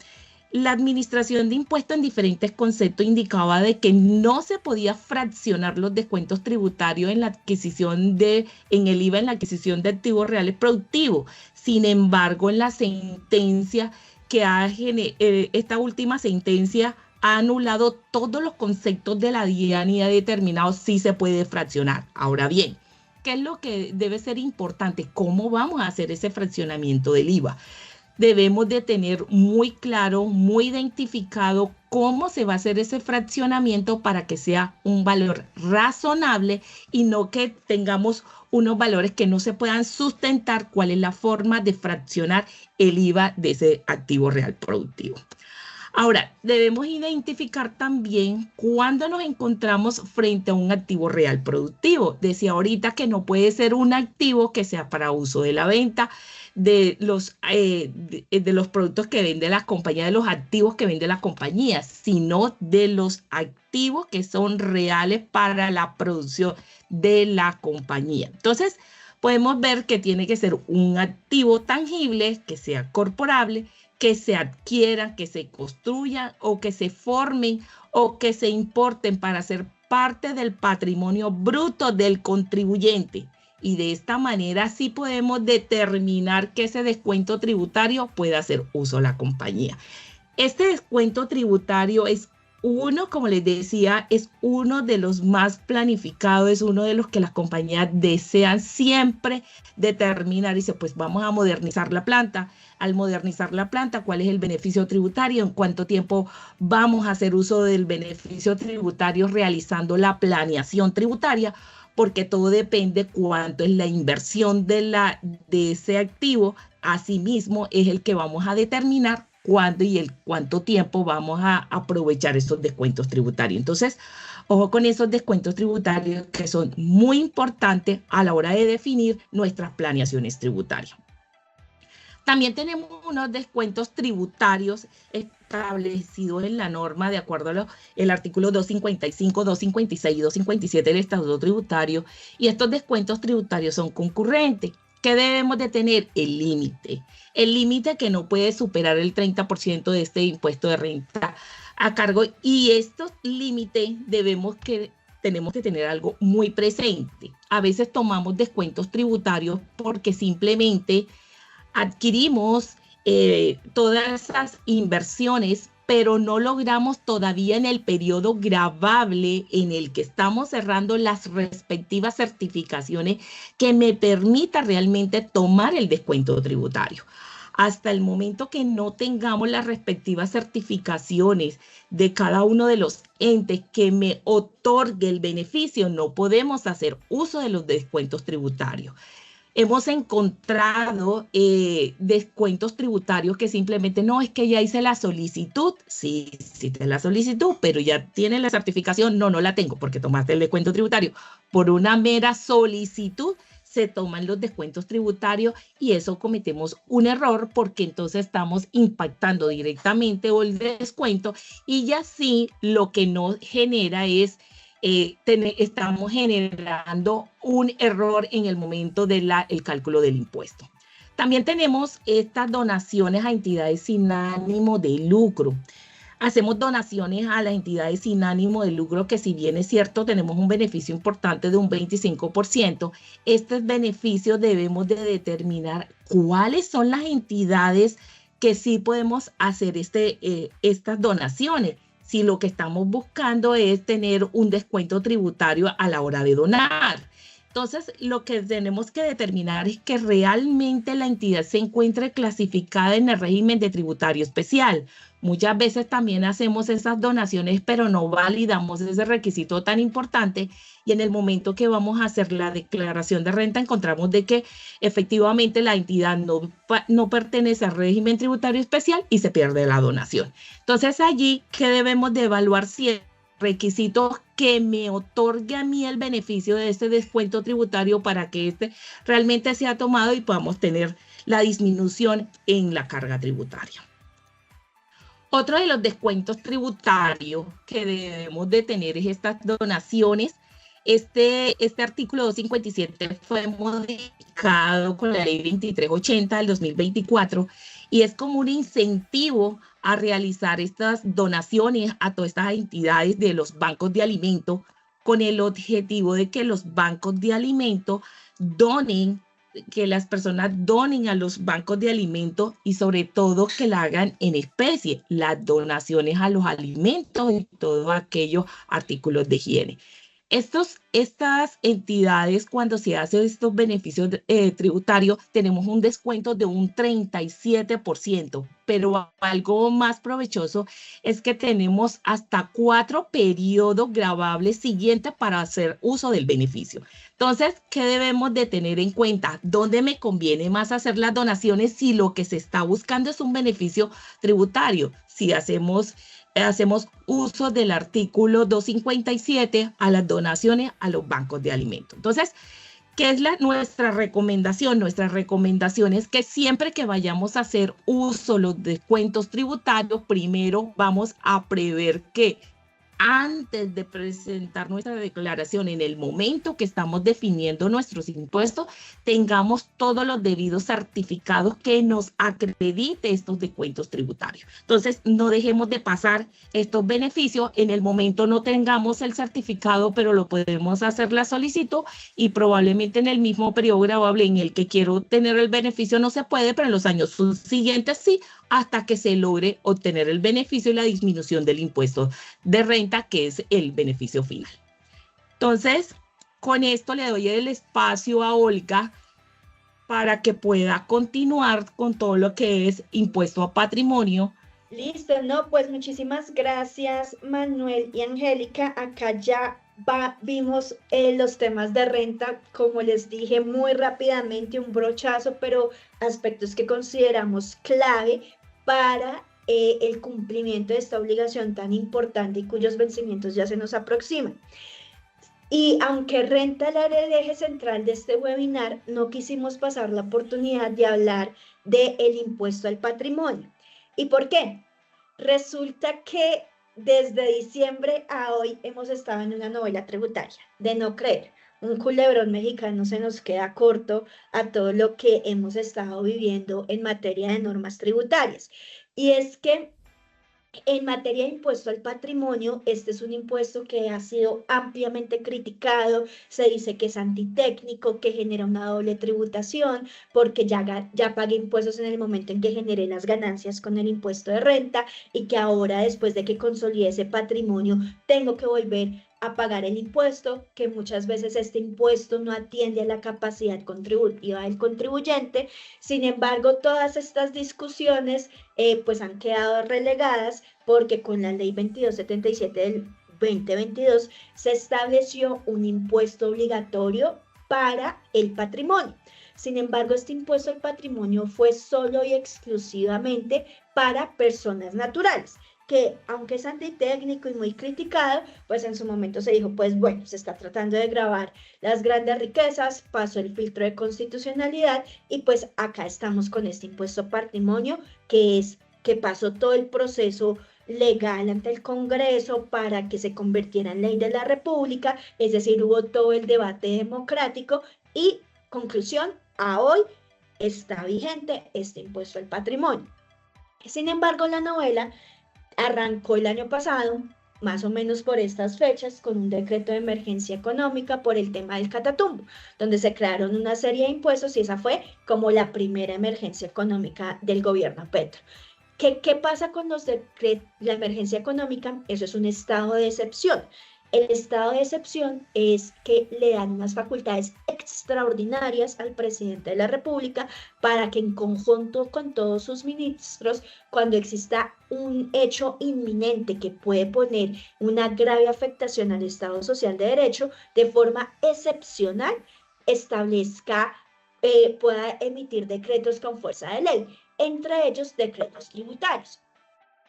La administración de impuestos en diferentes conceptos indicaba de que no se podía fraccionar los descuentos tributarios en la adquisición en el IVA en la adquisición de activos reales productivos. Sin embargo, en la sentencia esta última sentencia ha anulado todos los conceptos de la DIAN y ha determinado si se puede fraccionar. Ahora bien, ¿qué es lo que debe ser importante? ¿Cómo vamos a hacer ese fraccionamiento del IVA? Debemos de tener muy claro, muy identificado cómo se va a hacer ese fraccionamiento para que sea un valor razonable y no que tengamos unos valores que no se puedan sustentar. ¿Cuál es la forma de fraccionar el IVA de ese activo real productivo? Ahora, debemos identificar también cuándo nos encontramos frente a un activo real productivo. Decía ahorita que no puede ser un activo que sea para uso de la venta de los productos que vende la compañía, de los activos que vende la compañía, sino de los activos que son reales para la producción de la compañía. Entonces, podemos ver que tiene que ser un activo tangible, que sea corporable, que se adquieran, que se construyan o que se formen o que se importen para ser parte del patrimonio bruto del contribuyente. Y de esta manera sí podemos determinar que ese descuento tributario pueda hacer uso de la compañía. Este descuento tributario es uno, como les decía, es uno de los más planificados, es uno de los que las compañías desean siempre determinar. Dice, pues vamos a modernizar la planta. Al modernizar la planta, ¿cuál es el beneficio tributario? ¿En cuánto tiempo vamos a hacer uso del beneficio tributario realizando la planeación tributaria? Porque todo depende cuánto es la inversión de ese activo. Asimismo, es el que vamos a determinar cuándo y cuánto tiempo vamos a aprovechar esos descuentos tributarios. Entonces, ojo con esos descuentos tributarios que son muy importantes a la hora de definir nuestras planeaciones tributarias. También tenemos unos descuentos tributarios establecidos en la norma de acuerdo a el artículo 255, 256 y 257 del Estatuto Tributario, y estos descuentos tributarios son concurrentes. ¿Qué debemos de tener? El límite que no puede superar el 30% de este impuesto de renta a cargo, y estos límites tenemos que tener algo muy presente. A veces tomamos descuentos tributarios porque simplemente adquirimos todas esas inversiones, pero no logramos todavía en el periodo gravable en el que estamos cerrando las respectivas certificaciones que me permita realmente tomar el descuento tributario. Hasta el momento que no tengamos las respectivas certificaciones de cada uno de los entes que me otorgue el beneficio, no podemos hacer uso de los descuentos tributarios. Hemos encontrado descuentos tributarios que simplemente no, es que ya hice la solicitud. Sí, hiciste la solicitud, pero ya tiene la certificación. No, no la tengo porque tomaste el descuento tributario. Por una mera solicitud se toman los descuentos tributarios y eso cometemos un error porque entonces estamos impactando directamente el descuento y ya sí lo que nos genera es estamos generando un error en el momento del cálculo del impuesto. También tenemos estas donaciones a entidades sin ánimo de lucro. Hacemos donaciones a las entidades sin ánimo de lucro que, si bien es cierto, tenemos un beneficio importante de un 25%, estos beneficios debemos de determinar cuáles son las entidades que sí podemos hacer estas donaciones. Si lo que estamos buscando es tener un descuento tributario a la hora de donar. Entonces, lo que tenemos que determinar es que realmente la entidad se encuentre clasificada en el régimen de tributario especial. Muchas veces también hacemos esas donaciones, pero no validamos ese requisito tan importante y en el momento que vamos a hacer la declaración de renta encontramos de que efectivamente la entidad no pertenece al régimen tributario especial y se pierde la donación. Entonces allí, ¿qué debemos de evaluar? Si el requisito que me otorgue a mí el beneficio de este descuento tributario para que realmente sea tomado y podamos tener la disminución en la carga tributaria. Otro de los descuentos tributarios que debemos de tener es estas donaciones. Este artículo 257 fue modificado con la ley 2380 del 2024 y es como un incentivo a realizar estas donaciones a todas estas entidades de los bancos de alimentos con el objetivo de que los bancos de alimentos que las personas donen a los bancos de alimentos y sobre todo que la hagan en especie, las donaciones a los alimentos y todos aquellos artículos de higiene. Estas entidades, cuando se hacen estos beneficios tributarios, tenemos un descuento de un 37%, pero algo más provechoso es que tenemos hasta 4 periodos gravables siguientes para hacer uso del beneficio. Entonces, ¿qué debemos de tener en cuenta? ¿Dónde me conviene más hacer las donaciones si lo que se está buscando es un beneficio tributario? Si hacemos uso del artículo 257 a las donaciones a los bancos de alimentos. Entonces, ¿qué es nuestra recomendación? Nuestra recomendación es que siempre que vayamos a hacer uso de los descuentos tributarios, primero vamos a prever que antes de presentar nuestra declaración, en el momento que estamos definiendo nuestros impuestos, tengamos todos los debidos certificados que nos acredite estos descuentos tributarios. Entonces, no dejemos de pasar estos beneficios. En el momento no tengamos el certificado, pero lo podemos hacer la solicitud y probablemente en el mismo periodo gravable en el que quiero tener el beneficio no se puede, pero en los años subsiguientes sí, hasta que se logre obtener el beneficio y la disminución del impuesto de renta, que es el beneficio final. Entonces, con esto le doy el espacio a Olga para que pueda continuar con todo lo que es impuesto a patrimonio. Listo, no, pues muchísimas gracias, Manuel y Angélica. Acá ya vimos los temas de renta, como les dije muy rápidamente, un brochazo, pero aspectos que consideramos clave para el cumplimiento de esta obligación tan importante y cuyos vencimientos ya se nos aproximan. Y aunque renta era el eje central de este webinar, no quisimos pasar la oportunidad de hablar del impuesto al patrimonio. ¿Y por qué? Resulta que desde diciembre a hoy hemos estado en una novela tributaria, de no creer. Un culebrón mexicano se nos queda corto a todo lo que hemos estado viviendo en materia de normas tributarias. Y es que en materia de impuesto al patrimonio, este es un impuesto que ha sido ampliamente criticado, se dice que es antitécnico, que genera una doble tributación, porque ya pagué impuestos en el momento en que generé las ganancias con el impuesto de renta y que ahora, después de que consolide ese patrimonio, tengo que volver a pagar el impuesto, que muchas veces este impuesto no atiende a la capacidad contributiva del contribuyente. Sin embargo, todas estas discusiones pues han quedado relegadas porque con la ley 2277 del 2022 se estableció un impuesto obligatorio para el patrimonio. Sin embargo, este impuesto al patrimonio fue solo y exclusivamente para personas naturales, que aunque es antitécnico y muy criticado, pues en su momento se dijo, pues bueno, se está tratando de gravar las grandes riquezas, pasó el filtro de constitucionalidad y pues acá estamos con este impuesto al patrimonio que pasó todo el proceso legal ante el Congreso para que se convirtiera en ley de la República, es decir, hubo todo el debate democrático y conclusión, a hoy está vigente este impuesto al patrimonio. Sin embargo, la novela arrancó el año pasado, más o menos por estas fechas, con un decreto de emergencia económica por el tema del Catatumbo, donde se crearon una serie de impuestos y esa fue como la primera emergencia económica del gobierno Petro. ¿Qué pasa con la emergencia económica? Eso es un estado de excepción. El estado de excepción es que le dan unas facultades extraordinarias al presidente de la República para que en conjunto con todos sus ministros, cuando exista un hecho inminente que puede poner una grave afectación al Estado Social de Derecho, de forma excepcional establezca, pueda emitir decretos con fuerza de ley, entre ellos decretos tributarios.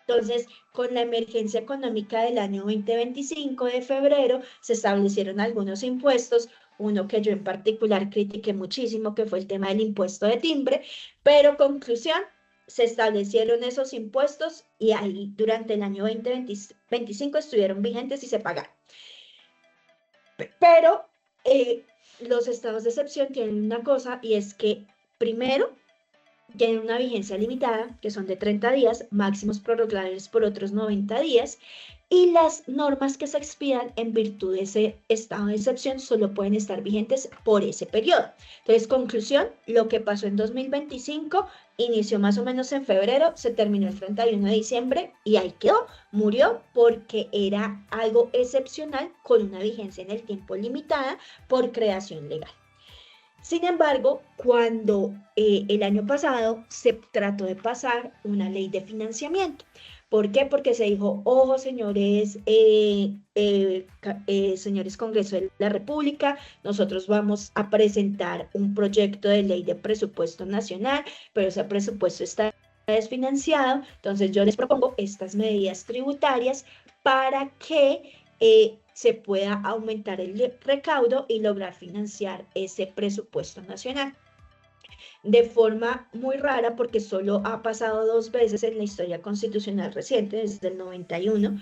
Entonces, con la emergencia económica del año 2025 de febrero, se establecieron algunos impuestos, uno que yo en particular critiqué muchísimo, que fue el tema del impuesto de timbre, pero conclusión, se establecieron esos impuestos y ahí durante el año 2025 estuvieron vigentes y se pagaron. Pero los estados de excepción tienen una cosa y es que primero, tienen una vigencia limitada, que son de 30 días, máximos prorrogables por otros 90 días, y las normas que se expidan en virtud de ese estado de excepción solo pueden estar vigentes por ese periodo. Entonces, conclusión, lo que pasó en 2025 inició más o menos en febrero, se terminó el 31 de diciembre y ahí quedó, murió porque era algo excepcional con una vigencia en el tiempo limitada por creación legal. Sin embargo, cuando el año pasado se trató de pasar una ley de financiamiento. ¿Por qué? Porque se dijo, ojo, señores, señores Congreso de la República, nosotros vamos a presentar un proyecto de ley de presupuesto nacional, pero ese presupuesto está desfinanciado, entonces yo les propongo estas medidas tributarias para que se pueda aumentar el recaudo y lograr financiar ese presupuesto nacional. De forma muy rara, porque solo ha pasado 2 veces en la historia constitucional reciente, desde el 91,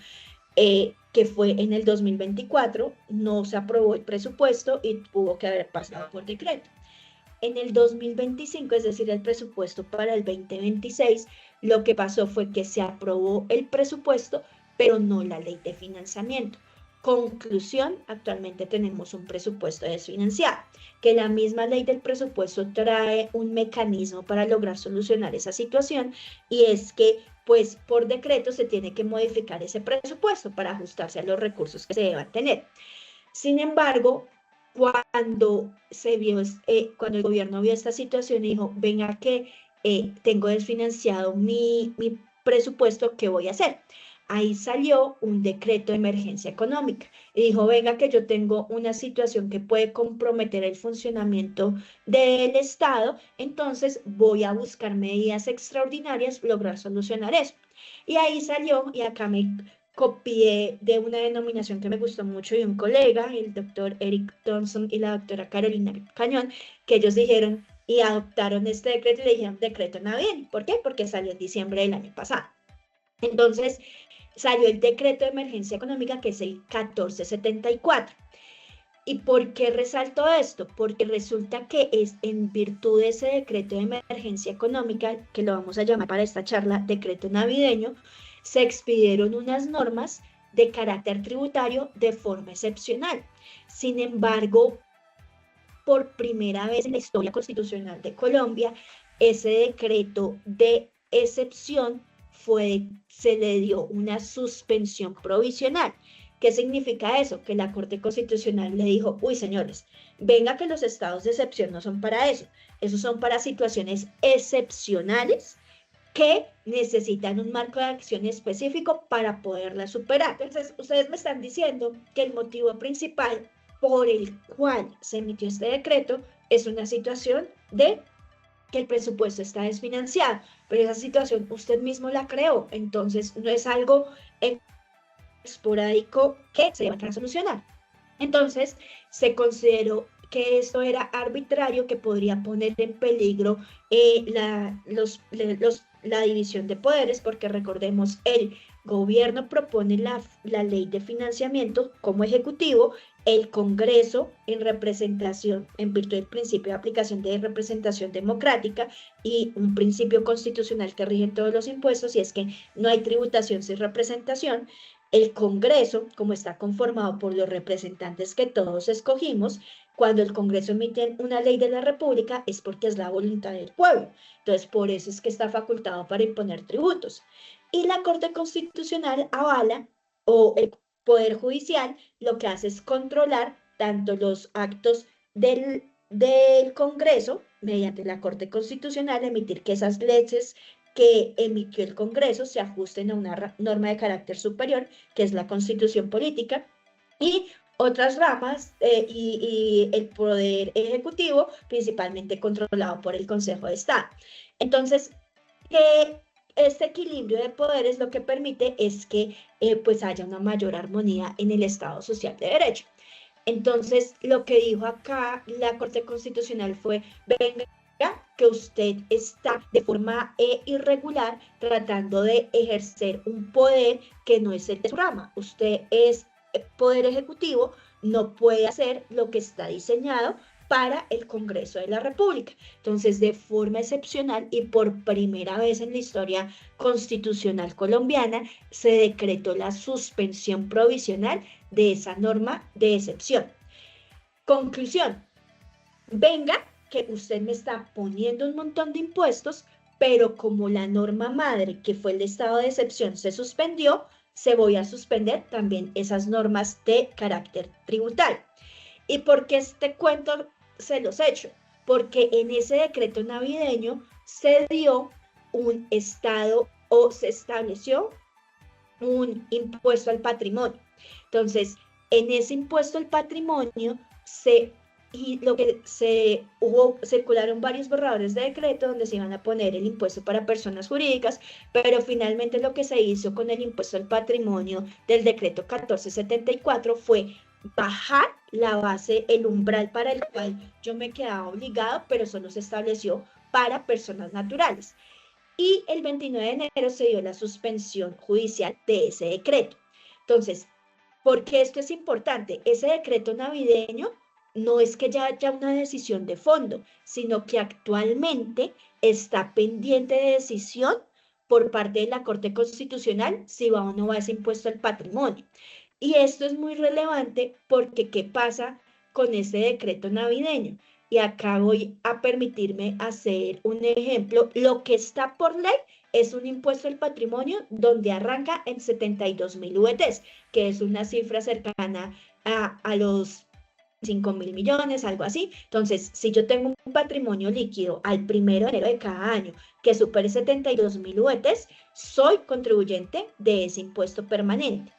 que fue en el 2024, no se aprobó el presupuesto y tuvo que haber pasado por decreto. En el 2025, es decir, el presupuesto para el 2026, lo que pasó fue que se aprobó el presupuesto, pero no la ley de financiamiento. Conclusión, actualmente tenemos un presupuesto desfinanciado, que la misma ley del presupuesto trae un mecanismo para lograr solucionar esa situación, y es que, pues, por decreto se tiene que modificar ese presupuesto para ajustarse a los recursos que se deban tener. Sin embargo, cuando el gobierno vio esta situación y dijo, venga que tengo desfinanciado mi presupuesto, ¿qué voy a hacer? Ahí salió un decreto de emergencia económica y dijo, venga que yo tengo una situación que puede comprometer el funcionamiento del Estado, entonces voy a buscar medidas extraordinarias, lograr solucionar eso. Y ahí salió, y acá me copié de una denominación que me gustó mucho de un colega, el doctor Eric Thompson y la doctora Carolina Cañón, que ellos dijeron y adoptaron este decreto y le dijeron decreto navideño. ¿Por qué? Porque salió en diciembre del año pasado. Entonces, salió el decreto de emergencia económica, que es el 1474. ¿Y por qué resalto esto? Porque resulta que es en virtud de ese decreto de emergencia económica, que lo vamos a llamar para esta charla decreto navideño, se expidieron unas normas de carácter tributario de forma excepcional. Sin embargo, por primera vez en la historia constitucional de Colombia, ese decreto de excepción se le dio una suspensión provisional. ¿Qué significa eso? Que la Corte Constitucional le dijo, uy, señores, venga que los estados de excepción no son para eso, esos son para situaciones excepcionales que necesitan un marco de acción específico para poderla superar. Entonces, ustedes me están diciendo que el motivo principal por el cual se emitió este decreto es una situación de que el presupuesto está desfinanciado, pero esa situación usted mismo la creó, entonces no es algo esporádico que se va a solucionar. Entonces, se consideró que esto era arbitrario, que podría poner en peligro la división de poderes, porque recordemos, el gobierno propone la ley de financiamiento como ejecutivo, el Congreso en representación, en virtud del principio de aplicación de representación democrática y un principio constitucional que rige todos los impuestos, y es que no hay tributación sin representación. El Congreso, como está conformado por los representantes que todos escogimos, cuando el Congreso emite una ley de la República es porque es la voluntad del pueblo. Entonces, por eso es que está facultado para imponer tributos. Y la Corte Constitucional avala, o el Poder Judicial, lo que hace es controlar tanto los actos del Congreso, mediante la Corte Constitucional, emitir que esas leyes que emitió el Congreso se ajusten a una norma de carácter superior, que es la Constitución Política, y otras ramas y el Poder Ejecutivo, principalmente controlado por el Consejo de Estado. Entonces, este equilibrio de poderes lo que permite es que pues haya una mayor armonía en el Estado Social de Derecho. Entonces, lo que dijo acá la Corte Constitucional fue, venga, que usted está de forma irregular tratando de ejercer un poder que no es el de su rama. Usted es poder ejecutivo, no puede hacer lo que está diseñado para el Congreso de la República. Entonces, de forma excepcional y por primera vez en la historia constitucional colombiana, se decretó la suspensión provisional de esa norma de excepción. Conclusión, venga que usted me está poniendo un montón de impuestos, pero como la norma madre, que fue el estado de excepción, se suspendió, se voy a suspender también esas normas de carácter tributario. ¿Y por qué este cuento se los he hecho? Porque en ese decreto navideño se dio un estado o se estableció un impuesto al patrimonio. Entonces, en ese impuesto al patrimonio circularon varios borradores de decreto donde se iban a poner el impuesto para personas jurídicas, pero finalmente lo que se hizo con el impuesto al patrimonio del decreto 1474 fue bajar la base, el umbral para el cual yo me quedaba obligado, pero solo se estableció para personas naturales. Y el 29 de enero se dio la suspensión judicial de ese decreto. Entonces, ¿por qué esto es importante? Ese decreto navideño no es que ya haya una decisión de fondo, sino que actualmente está pendiente de decisión por parte de la Corte Constitucional si va o no va ese impuesto al patrimonio. Y esto es muy relevante porque ¿qué pasa con ese decreto navideño? Y acá voy a permitirme hacer un ejemplo. Lo que está por ley es un impuesto al patrimonio donde arranca en 72.000 VTs, que es una cifra cercana a los 5.000 millones, algo así. Entonces, si yo tengo un patrimonio líquido al 1 de enero de cada año que supere 72.000 VTs, soy contribuyente de ese impuesto permanente.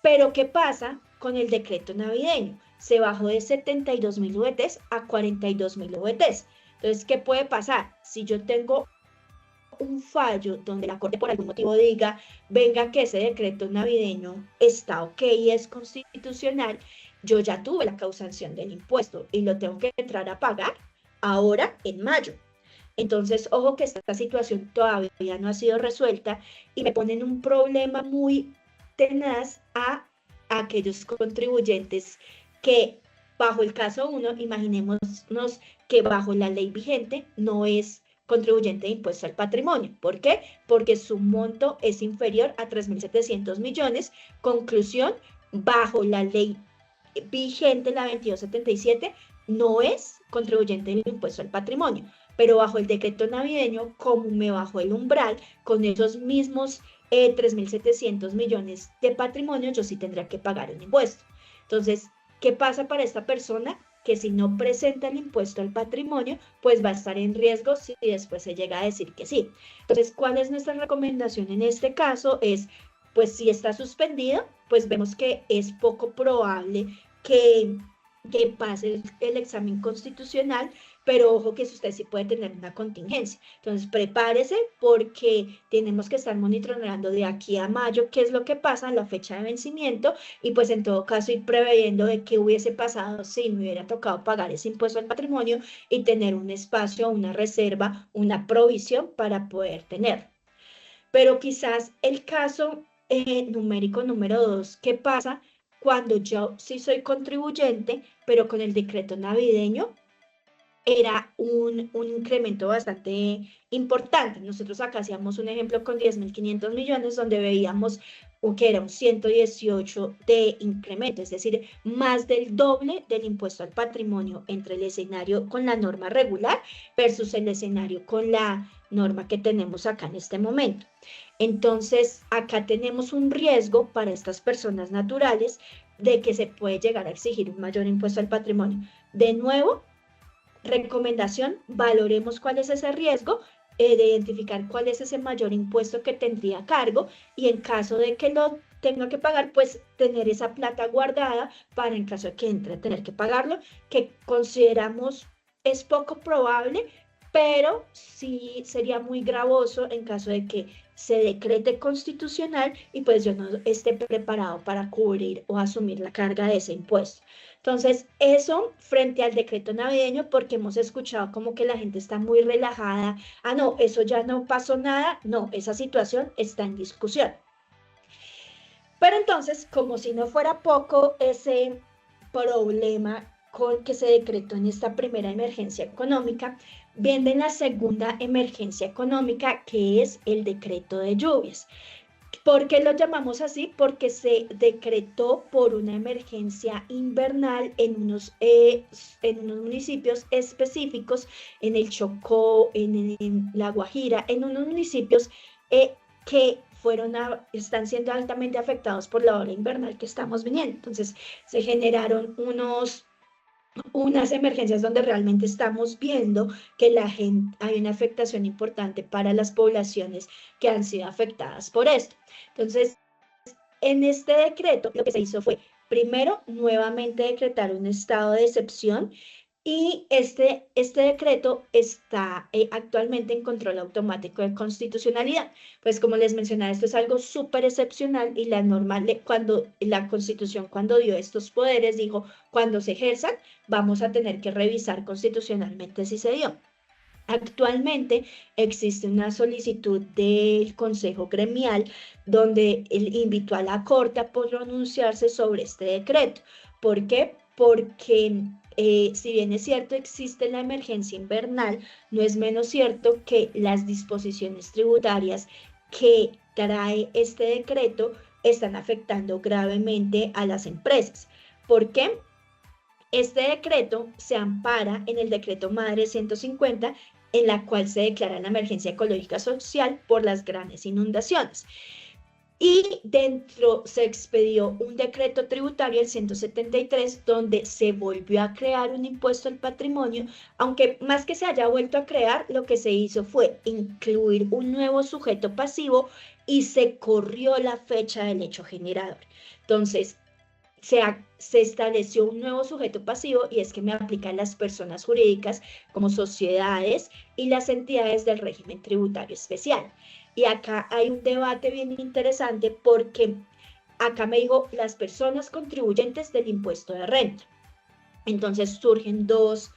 Pero, ¿qué pasa con el decreto navideño? Se bajó de 72.000 VTs a 42.000 VTs. Entonces, ¿qué puede pasar? Si yo tengo un fallo donde la Corte por algún motivo diga, venga que ese decreto navideño está ok y es constitucional, yo ya tuve la causación del impuesto y lo tengo que entrar a pagar ahora en mayo. Entonces, ojo que esta situación todavía no ha sido resuelta y me ponen un problema muy tenaz a aquellos contribuyentes que bajo el caso 1, imaginémonos que bajo la ley vigente no es contribuyente de impuesto al patrimonio. ¿Por qué? Porque su monto es inferior a 3.700 millones. Conclusión, bajo la ley vigente, la 2277, no es contribuyente del impuesto al patrimonio. Pero bajo el decreto navideño, como me bajó el umbral, con esos mismos 3.700 millones de patrimonio, yo sí tendría que pagar un impuesto. Entonces, ¿qué pasa para esta persona? Que si no presenta el impuesto al patrimonio, pues va a estar en riesgo si después se llega a decir que sí. Entonces, ¿cuál es nuestra recomendación en este caso? Es, pues si está suspendido, pues vemos que es poco probable que pase el examen constitucional, pero ojo que usted sí puede tener una contingencia. Entonces, prepárese porque tenemos que estar monitoreando de aquí a mayo qué es lo que pasa, la fecha de vencimiento, y pues en todo caso ir preveyendo de qué hubiese pasado si me hubiera tocado pagar ese impuesto al patrimonio y tener un espacio, una reserva, una provisión para poder tener. Pero quizás el caso numérico número 2, ¿qué pasa cuando yo sí soy contribuyente, pero con el decreto navideño era un incremento bastante importante? Nosotros acá hacíamos un ejemplo con 10.500 millones donde veíamos que era un 118 de incremento, es decir, más del doble del impuesto al patrimonio entre el escenario con la norma regular versus el escenario con la norma que tenemos acá en este momento. Entonces, acá tenemos un riesgo para estas personas naturales de que se puede llegar a exigir un mayor impuesto al patrimonio. De nuevo, recomendación, valoremos cuál es ese riesgo, de identificar cuál es ese mayor impuesto que tendría a cargo y en caso de que lo tenga que pagar, pues tener esa plata guardada para en caso de que entre a tener que pagarlo, que consideramos es poco probable, pero sí sería muy gravoso en caso de que se decrete constitucional y pues yo no esté preparado para cubrir o asumir la carga de ese impuesto. Entonces, eso frente al decreto navideño, porque hemos escuchado como que la gente está muy relajada, no, eso ya no pasó nada, no, esa situación está en discusión. Pero entonces, como si no fuera poco ese problema con que se decretó en esta primera emergencia económica, viene la segunda emergencia económica, que es el decreto de lluvias. ¿Por qué lo llamamos así? Porque se decretó por una emergencia invernal en unos municipios específicos, en el Chocó, en La Guajira, en unos municipios que están siendo altamente afectados por la ola invernal que estamos viviendo. Entonces, se generaron unas emergencias donde realmente estamos viendo que hay una afectación importante para las poblaciones que han sido afectadas por esto. Entonces, en este decreto lo que se hizo fue, primero, nuevamente decretar un estado de excepción y este decreto está actualmente en control automático de constitucionalidad. Pues como les mencionaba, esto es algo súper excepcional y la norma, cuando la Constitución cuando dio estos poderes dijo, cuando se ejerzan, vamos a tener que revisar constitucionalmente si se dio. Actualmente existe una solicitud del Consejo Gremial donde él invitó a la Corte a pronunciarse sobre este decreto. ¿Por qué? Porque si bien es cierto existe la emergencia invernal, no es menos cierto que las disposiciones tributarias que trae este decreto están afectando gravemente a las empresas. ¿Por qué? Este decreto se ampara en el decreto Madre 150, en la cual se declara la emergencia ecológica social por las grandes inundaciones. Y dentro se expedió un decreto tributario, el 173, donde se volvió a crear un impuesto al patrimonio, aunque más que se haya vuelto a crear, lo que se hizo fue incluir un nuevo sujeto pasivo y se corrió la fecha del hecho generador. Entonces, se estableció un nuevo sujeto pasivo y es que me aplican las personas jurídicas como sociedades y las entidades del régimen tributario especial. Y acá hay un debate bien interesante porque acá me digo las personas contribuyentes del impuesto de renta. Entonces surgen dos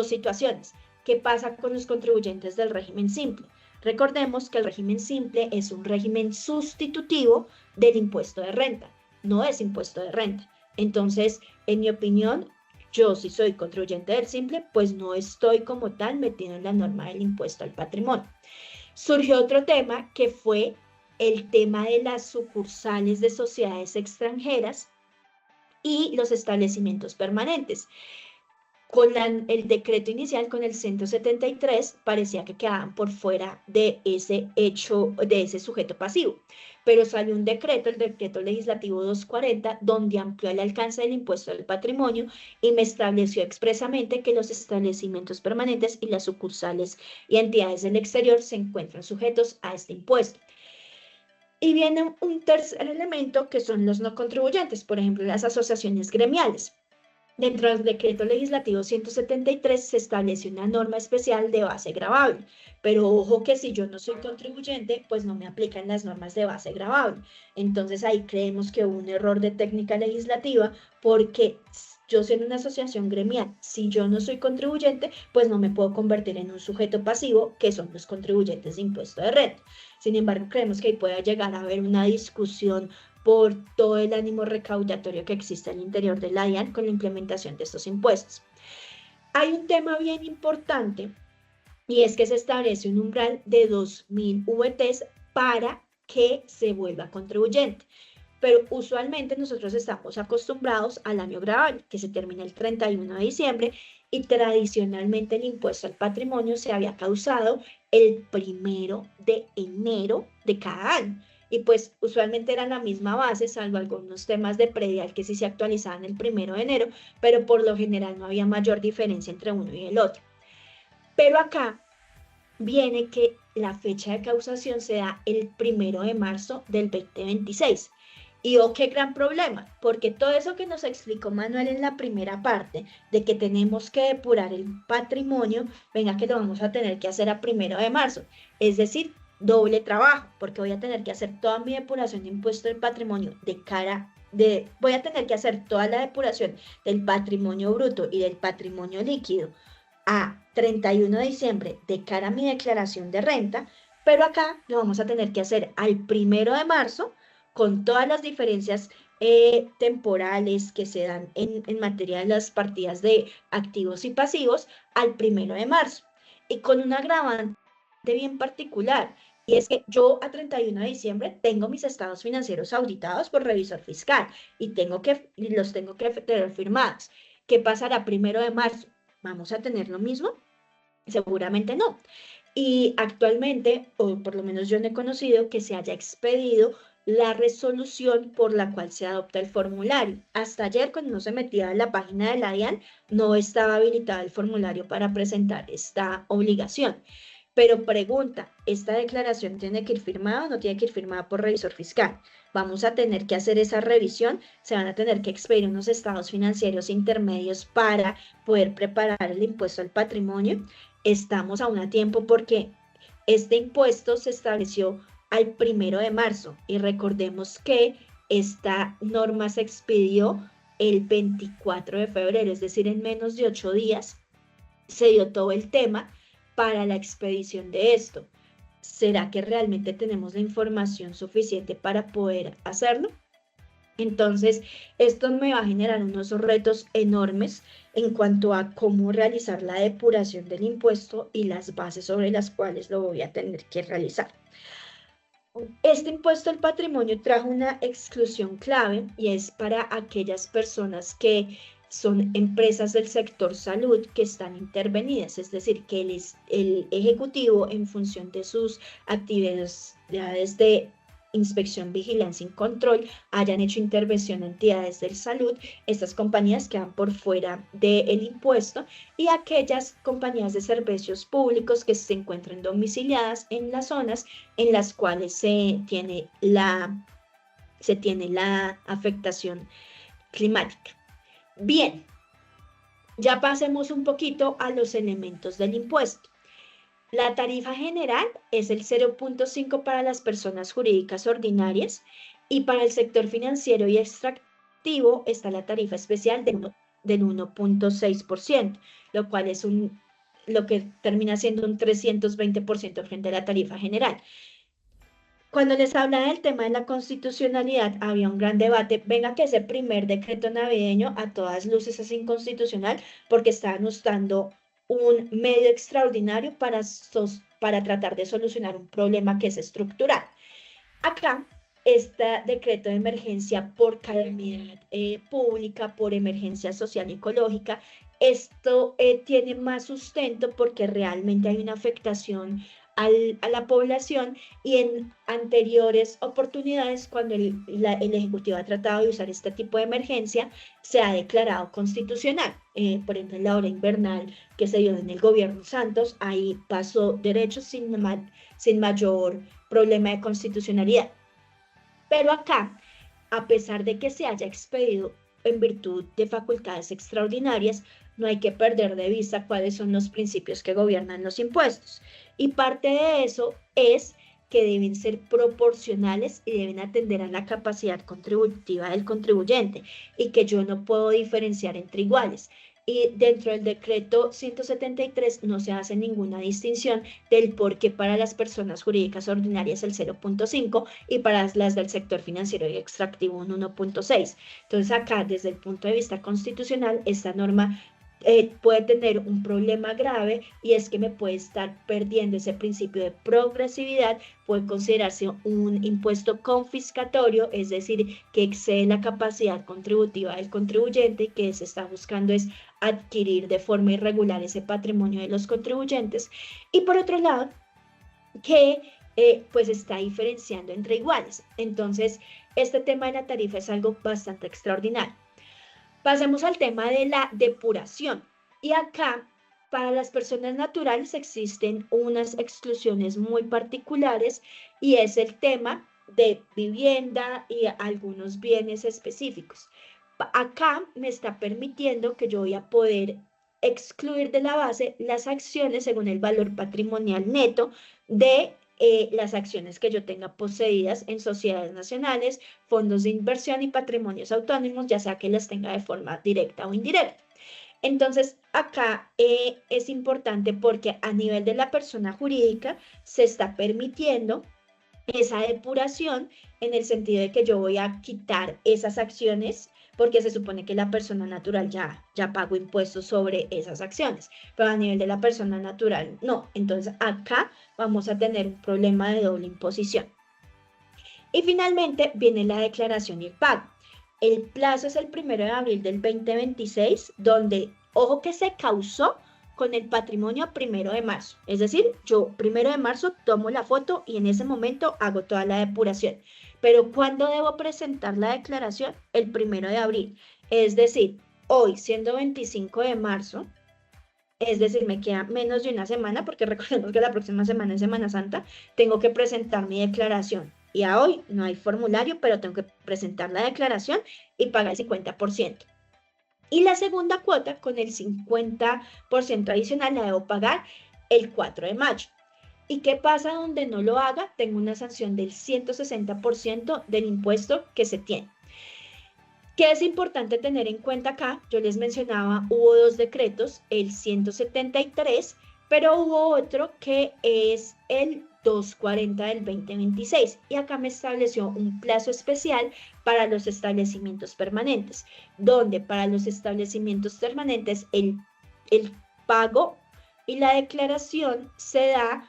situaciones. ¿Qué pasa con los contribuyentes del régimen simple? Recordemos que el régimen simple es un régimen sustitutivo del impuesto de renta, no es impuesto de renta. Entonces, en mi opinión, yo si soy contribuyente del simple, pues no estoy como tal metido en la norma del impuesto al patrimonio. Surgió otro tema que fue el tema de las sucursales de sociedades extranjeras y los establecimientos permanentes. Con el decreto inicial, con el 173, parecía que quedaban por fuera de ese hecho, de ese sujeto pasivo. Pero salió un decreto, el decreto legislativo 240, donde amplió el alcance del impuesto del patrimonio y me estableció expresamente que los establecimientos permanentes y las sucursales y entidades del exterior se encuentran sujetos a este impuesto. Y viene un tercer elemento que son los no contribuyentes, por ejemplo, las asociaciones gremiales. Dentro del decreto legislativo 173 se establece una norma especial de base gravable, pero ojo que si yo no soy contribuyente, pues no me aplican las normas de base gravable. Entonces ahí creemos que hubo un error de técnica legislativa porque yo soy una asociación gremial, si yo no soy contribuyente, pues no me puedo convertir en un sujeto pasivo, que son los contribuyentes de impuesto de renta. Sin embargo, creemos que ahí puede llegar a haber una discusión por todo el ánimo recaudatorio que existe al interior de la DIAN con la implementación de estos impuestos. Hay un tema bien importante y es que se establece un umbral de 2.000 VTs para que se vuelva contribuyente. Pero usualmente nosotros estamos acostumbrados al año gravable, que se termina el 31 de diciembre, y tradicionalmente el impuesto al patrimonio se había causado el 1 de enero de cada año. Y pues usualmente era la misma base, salvo algunos temas de predial que sí se actualizaban el 1 de enero, pero por lo general no había mayor diferencia entre uno y el otro. Pero acá viene que la fecha de causación se da el 1 de marzo del 2026. Y oh, qué gran problema, porque todo eso que nos explicó Manuel en la primera parte, de que tenemos que depurar el patrimonio, venga que lo vamos a tener que hacer a 1 de marzo. Es decir, doble trabajo, porque voy a tener que hacer toda mi depuración de impuesto del patrimonio voy a tener que hacer toda la depuración del patrimonio bruto y del patrimonio líquido a 31 de diciembre de cara a mi declaración de renta, pero acá lo vamos a tener que hacer al 1 de marzo con todas las diferencias temporales que se dan en materia de las partidas de activos y pasivos al 1 de marzo y con un agravante bien particular. Y es que yo a 31 de diciembre tengo mis estados financieros auditados por revisor fiscal y los tengo que tener firmados. ¿Qué pasará 1 de marzo? ¿Vamos a tener lo mismo? Seguramente no. Y actualmente, o por lo menos yo no he conocido que se haya expedido la resolución por la cual se adopta el formulario. Hasta ayer, cuando no se metía en la página de la DIAN, no estaba habilitado el formulario para presentar esta obligación. Pero pregunta, ¿esta declaración tiene que ir firmada o no tiene que ir firmada por revisor fiscal? Vamos a tener que hacer esa revisión, se van a tener que expedir unos estados financieros intermedios para poder preparar el impuesto al patrimonio. Estamos aún a tiempo porque este impuesto se estableció al 1 de marzo y recordemos que esta norma se expidió el 24 de febrero, es decir, en menos de 8 días se dio todo el tema para la expedición de esto. ¿Será que realmente tenemos la información suficiente para poder hacerlo? Entonces, esto me va a generar unos retos enormes en cuanto a cómo realizar la depuración del impuesto y las bases sobre las cuales lo voy a tener que realizar. Este impuesto al patrimonio trajo una exclusión clave y es para aquellas personas que son empresas del sector salud que están intervenidas, es decir, que el ejecutivo en función de sus actividades de inspección, vigilancia y control hayan hecho intervención en entidades de salud, estas compañías quedan por fuera del impuesto y aquellas compañías de servicios públicos que se encuentran domiciliadas en las zonas en las cuales se tiene la afectación climática. Bien, ya pasemos un poquito a los elementos del impuesto. La tarifa general es el 0.5 para las personas jurídicas ordinarias y para el sector financiero y extractivo está la tarifa especial del 1.6%, lo cual es lo que termina siendo un 320% frente a la tarifa general. Cuando les hablaba del tema de la constitucionalidad, había un gran debate. Venga, que ese primer decreto navideño a todas luces es inconstitucional porque estaban usando un medio extraordinario para tratar de solucionar un problema que es estructural. Acá, este decreto de emergencia por calamidad pública, por emergencia social y ecológica, esto tiene más sustento porque realmente hay una afectación a la población, y en anteriores oportunidades, cuando el Ejecutivo ha tratado de usar este tipo de emergencia, se ha declarado constitucional. Por ejemplo, en la hora invernal que se dio en el gobierno Santos, ahí pasó derechos sin mayor problema de constitucionalidad. Pero acá, a pesar de que se haya expedido en virtud de facultades extraordinarias, no hay que perder de vista cuáles son los principios que gobiernan los impuestos. Y parte de eso es que deben ser proporcionales y deben atender a la capacidad contributiva del contribuyente, y que yo no puedo diferenciar entre iguales. Y dentro del decreto 173 no se hace ninguna distinción del por qué para las personas jurídicas ordinarias el 0.5 y para las del sector financiero y extractivo un 1.6. Entonces acá, desde el punto de vista constitucional, esta norma puede tener un problema grave, y es que me puede estar perdiendo ese principio de progresividad. Puede considerarse un impuesto confiscatorio, es decir, que excede la capacidad contributiva del contribuyente y que se está buscando es adquirir de forma irregular ese patrimonio de los contribuyentes. Y por otro lado, que pues está diferenciando entre iguales. Entonces, este tema de la tarifa es algo bastante extraordinario. Pasemos al tema de la depuración. Y acá, para las personas naturales existen unas exclusiones muy particulares, y es el tema de vivienda y algunos bienes específicos. Acá me está permitiendo que yo voy a poder excluir de la base las acciones según el valor patrimonial neto de las acciones que yo tenga poseídas en sociedades nacionales, fondos de inversión y patrimonios autónomos, ya sea que las tenga de forma directa o indirecta. Entonces, acá es importante porque a nivel de la persona jurídica se está permitiendo esa depuración, en el sentido de que yo voy a quitar esas acciones porque se supone que la persona natural ya pagó impuestos sobre esas acciones, pero a nivel de la persona natural no. Entonces acá vamos a tener un problema de doble imposición. Y finalmente viene la declaración y el pago. El plazo es el 1 de abril del 2026, donde, ojo, que se causó con el patrimonio 1 de marzo. Es decir, yo 1 de marzo tomo la foto y en ese momento hago toda la depuración. Pero ¿cuándo debo presentar la declaración? El 1 de abril. Es decir, hoy, siendo 25 de marzo, es decir, me queda menos de una semana, porque recordemos que la próxima semana es Semana Santa, tengo que presentar mi declaración. Y a hoy no hay formulario, pero tengo que presentar la declaración y pagar el 50%. Y la segunda cuota, con el 50% adicional, la debo pagar el 4 de mayo. ¿Y qué pasa donde no lo haga? Tengo una sanción del 160% del impuesto que se tiene. ¿Qué es importante tener en cuenta acá? Yo les mencionaba, hubo dos decretos, el 173, pero hubo otro que es el 240 del 2026, y acá me estableció un plazo especial para los establecimientos permanentes, donde para los establecimientos permanentes el pago y la declaración se da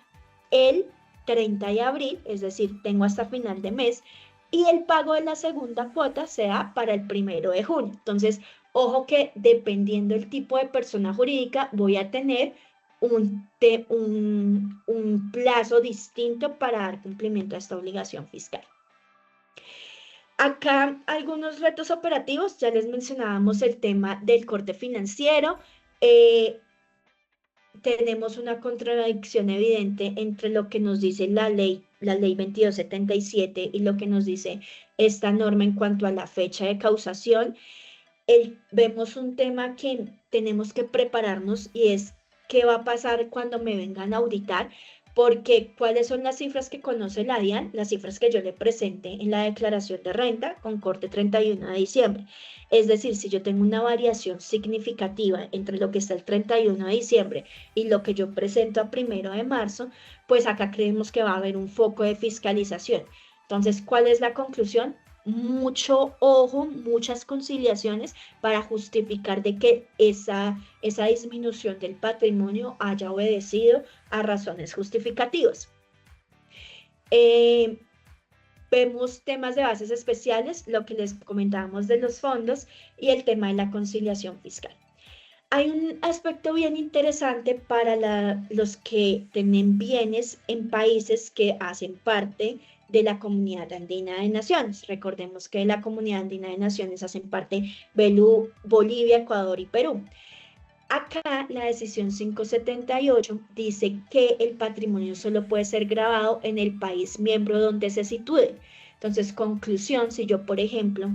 el 30 de abril, es decir, tengo hasta final de mes, y el pago de la segunda cuota se da para el 1 de junio. Entonces, ojo que dependiendo del tipo de persona jurídica, voy a tener un plazo distinto para dar cumplimiento a esta obligación fiscal. Acá algunos retos operativos, ya les mencionábamos el tema del corte financiero. Tenemos una contradicción evidente entre lo que nos dice la ley 2277 y lo que nos dice esta norma en cuanto a la fecha de causación. vemos un tema que tenemos que prepararnos y es qué va a pasar cuando me vengan a auditar, porque cuáles son las cifras que conoce la DIAN, las cifras que yo le presenté en la declaración de renta con corte 31 de diciembre. Es decir, si yo tengo una variación significativa entre lo que está el 31 de diciembre y lo que yo presento a 1 de marzo, pues acá creemos que va a haber un foco de fiscalización. Entonces, ¿cuál es la conclusión? Mucho ojo, muchas conciliaciones para justificar de que esa disminución del patrimonio haya obedecido a razones justificativas. Vemos temas de bases especiales, lo que les comentábamos de los fondos y el tema de la conciliación fiscal. Hay un aspecto bien interesante para los que tienen bienes en países que hacen parte de la Comunidad Andina de Naciones. Recordemos que de la Comunidad Andina de Naciones hacen parte Bolivia, Ecuador y Perú. Acá la decisión 578 dice que el patrimonio solo puede ser gravado en el país miembro donde se sitúe. Entonces, conclusión, si yo, por ejemplo,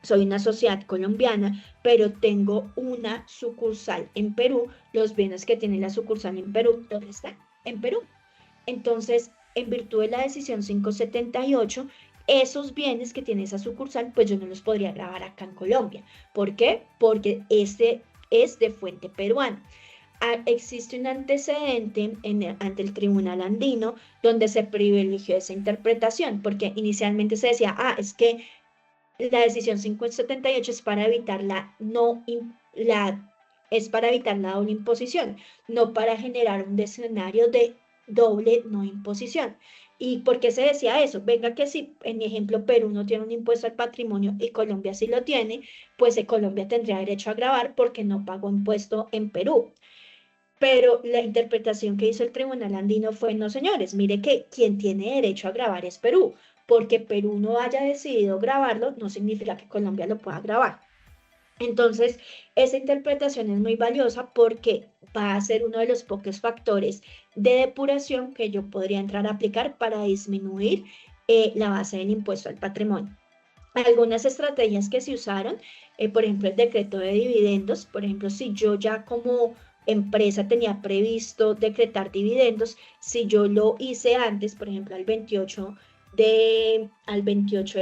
soy una sociedad colombiana, pero tengo una sucursal en Perú, los bienes que tiene la sucursal en Perú, ¿dónde están? En Perú. Entonces, en virtud de la decisión 578, esos bienes que tiene esa sucursal, pues yo no los podría gravar acá en Colombia. ¿Por qué? Porque este es de fuente peruana. Existe un antecedente ante el Tribunal Andino donde se privilegió esa interpretación, porque inicialmente se decía, es que la decisión 578 es para evitar la doble imposición, no para generar un escenario de doble no imposición. ¿Y por qué se decía eso? Venga que si, en mi ejemplo, Perú no tiene un impuesto al patrimonio y Colombia sí lo tiene, pues Colombia tendría derecho a gravar porque no pagó impuesto en Perú. Pero la interpretación que hizo el Tribunal Andino fue, no señores, mire que quien tiene derecho a gravar es Perú, porque Perú no haya decidido grabarlo, no significa que Colombia lo pueda grabar. Entonces, esa interpretación es muy valiosa porque va a ser uno de los pocos factores de depuración que yo podría entrar a aplicar para disminuir la base del impuesto al patrimonio. Algunas estrategias que se usaron, por ejemplo, el decreto de dividendos. Por ejemplo, si yo ya como empresa tenía previsto decretar dividendos, si yo lo hice antes, por ejemplo, al 28 de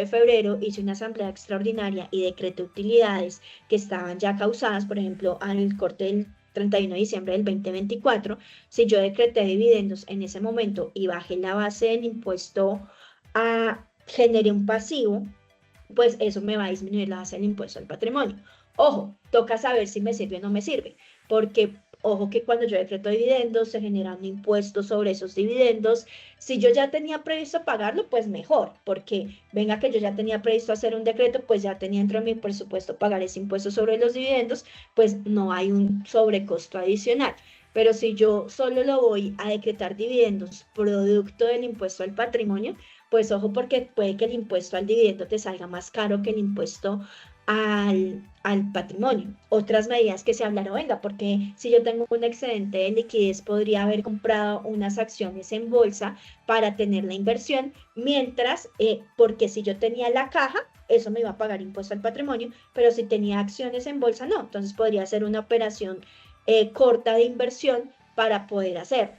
febrero hice una asamblea extraordinaria y decreté utilidades que estaban ya causadas, por ejemplo, al corte del 31 de diciembre del 2024, si yo decreté dividendos en ese momento y bajé la base del impuesto generé un pasivo, pues eso me va a disminuir la base del impuesto al patrimonio. Ojo, toca saber si me sirve o no me sirve, porque ojo que cuando yo decreto dividendos se genera un impuesto sobre esos dividendos. Si yo ya tenía previsto pagarlo, pues mejor, porque venga que yo ya tenía previsto hacer un decreto, pues ya tenía dentro de mi presupuesto pagar ese impuesto sobre los dividendos, pues no hay un sobrecosto adicional. Pero si yo solo lo voy a decretar dividendos producto del impuesto al patrimonio, pues ojo porque puede que el impuesto al dividendo te salga más caro que el impuesto al patrimonio. Otras medidas que se hablaron, venga, porque si yo tengo un excedente de liquidez, podría haber comprado unas acciones en bolsa para tener la inversión, mientras, porque si yo tenía la caja, eso me iba a pagar impuesto al patrimonio, pero si tenía acciones en bolsa, no. Entonces podría ser una operación corta de inversión para poder hacer.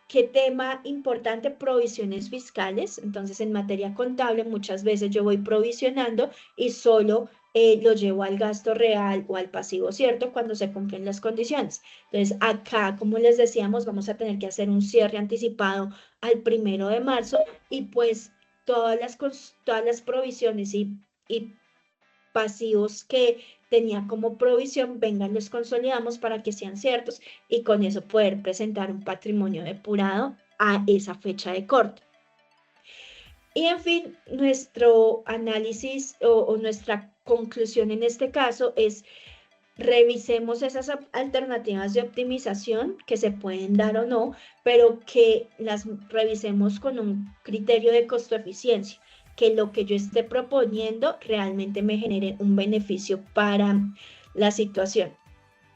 ¿Qué tema importante? Provisiones fiscales. Entonces, en materia contable, muchas veces yo voy provisionando y solo lo llevo al gasto real o al pasivo, ¿cierto? Cuando se cumplen las condiciones. Entonces, acá, como les decíamos, vamos a tener que hacer un cierre anticipado al 1 de marzo y pues todas las provisiones y pasivos que tenía como provisión, vengan, los consolidamos para que sean ciertos y con eso poder presentar un patrimonio depurado a esa fecha de corte. Y en fin, nuestro análisis o nuestra conclusión en este caso es revisemos esas alternativas de optimización que se pueden dar o no, pero que las revisemos con un criterio de costo-eficiencia, que lo que yo esté proponiendo realmente me genere un beneficio para la situación.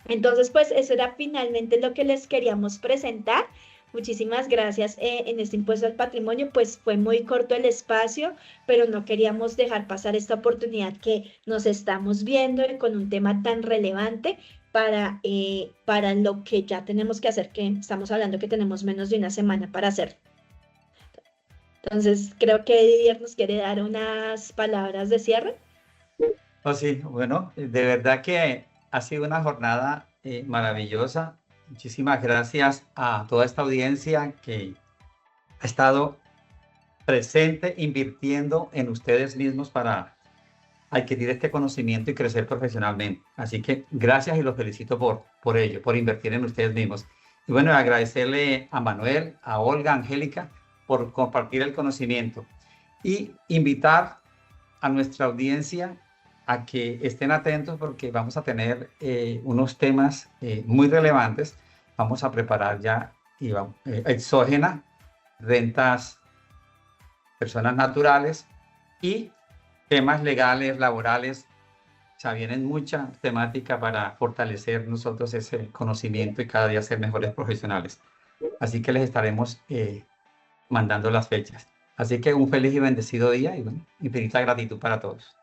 Entonces, pues eso era finalmente lo que les queríamos presentar. Muchísimas gracias. En este impuesto al patrimonio, pues fue muy corto el espacio, pero no queríamos dejar pasar esta oportunidad que nos estamos viendo y con un tema tan relevante para lo que ya tenemos que hacer, que estamos hablando que tenemos menos de una semana para hacerlo. Entonces, creo que Didier nos quiere dar unas palabras de cierre. Oh, sí, bueno, de verdad que ha sido una jornada maravillosa. Muchísimas gracias a toda esta audiencia que ha estado presente, invirtiendo en ustedes mismos para adquirir este conocimiento y crecer profesionalmente. Así que gracias y los felicito por ello, por invertir en ustedes mismos. Y bueno, agradecerle a Manuel, a Olga, a Angélica, por compartir el conocimiento y invitar a nuestra audiencia a que estén atentos porque vamos a tener unos temas muy relevantes. Vamos a preparar ya exógena, rentas, personas naturales y temas legales, laborales. O sea, vienen mucha temática para fortalecer nosotros ese conocimiento y cada día ser mejores profesionales. Así que les estaremos mandando las fechas. Así que un feliz y bendecido día y bueno, infinita gratitud para todos.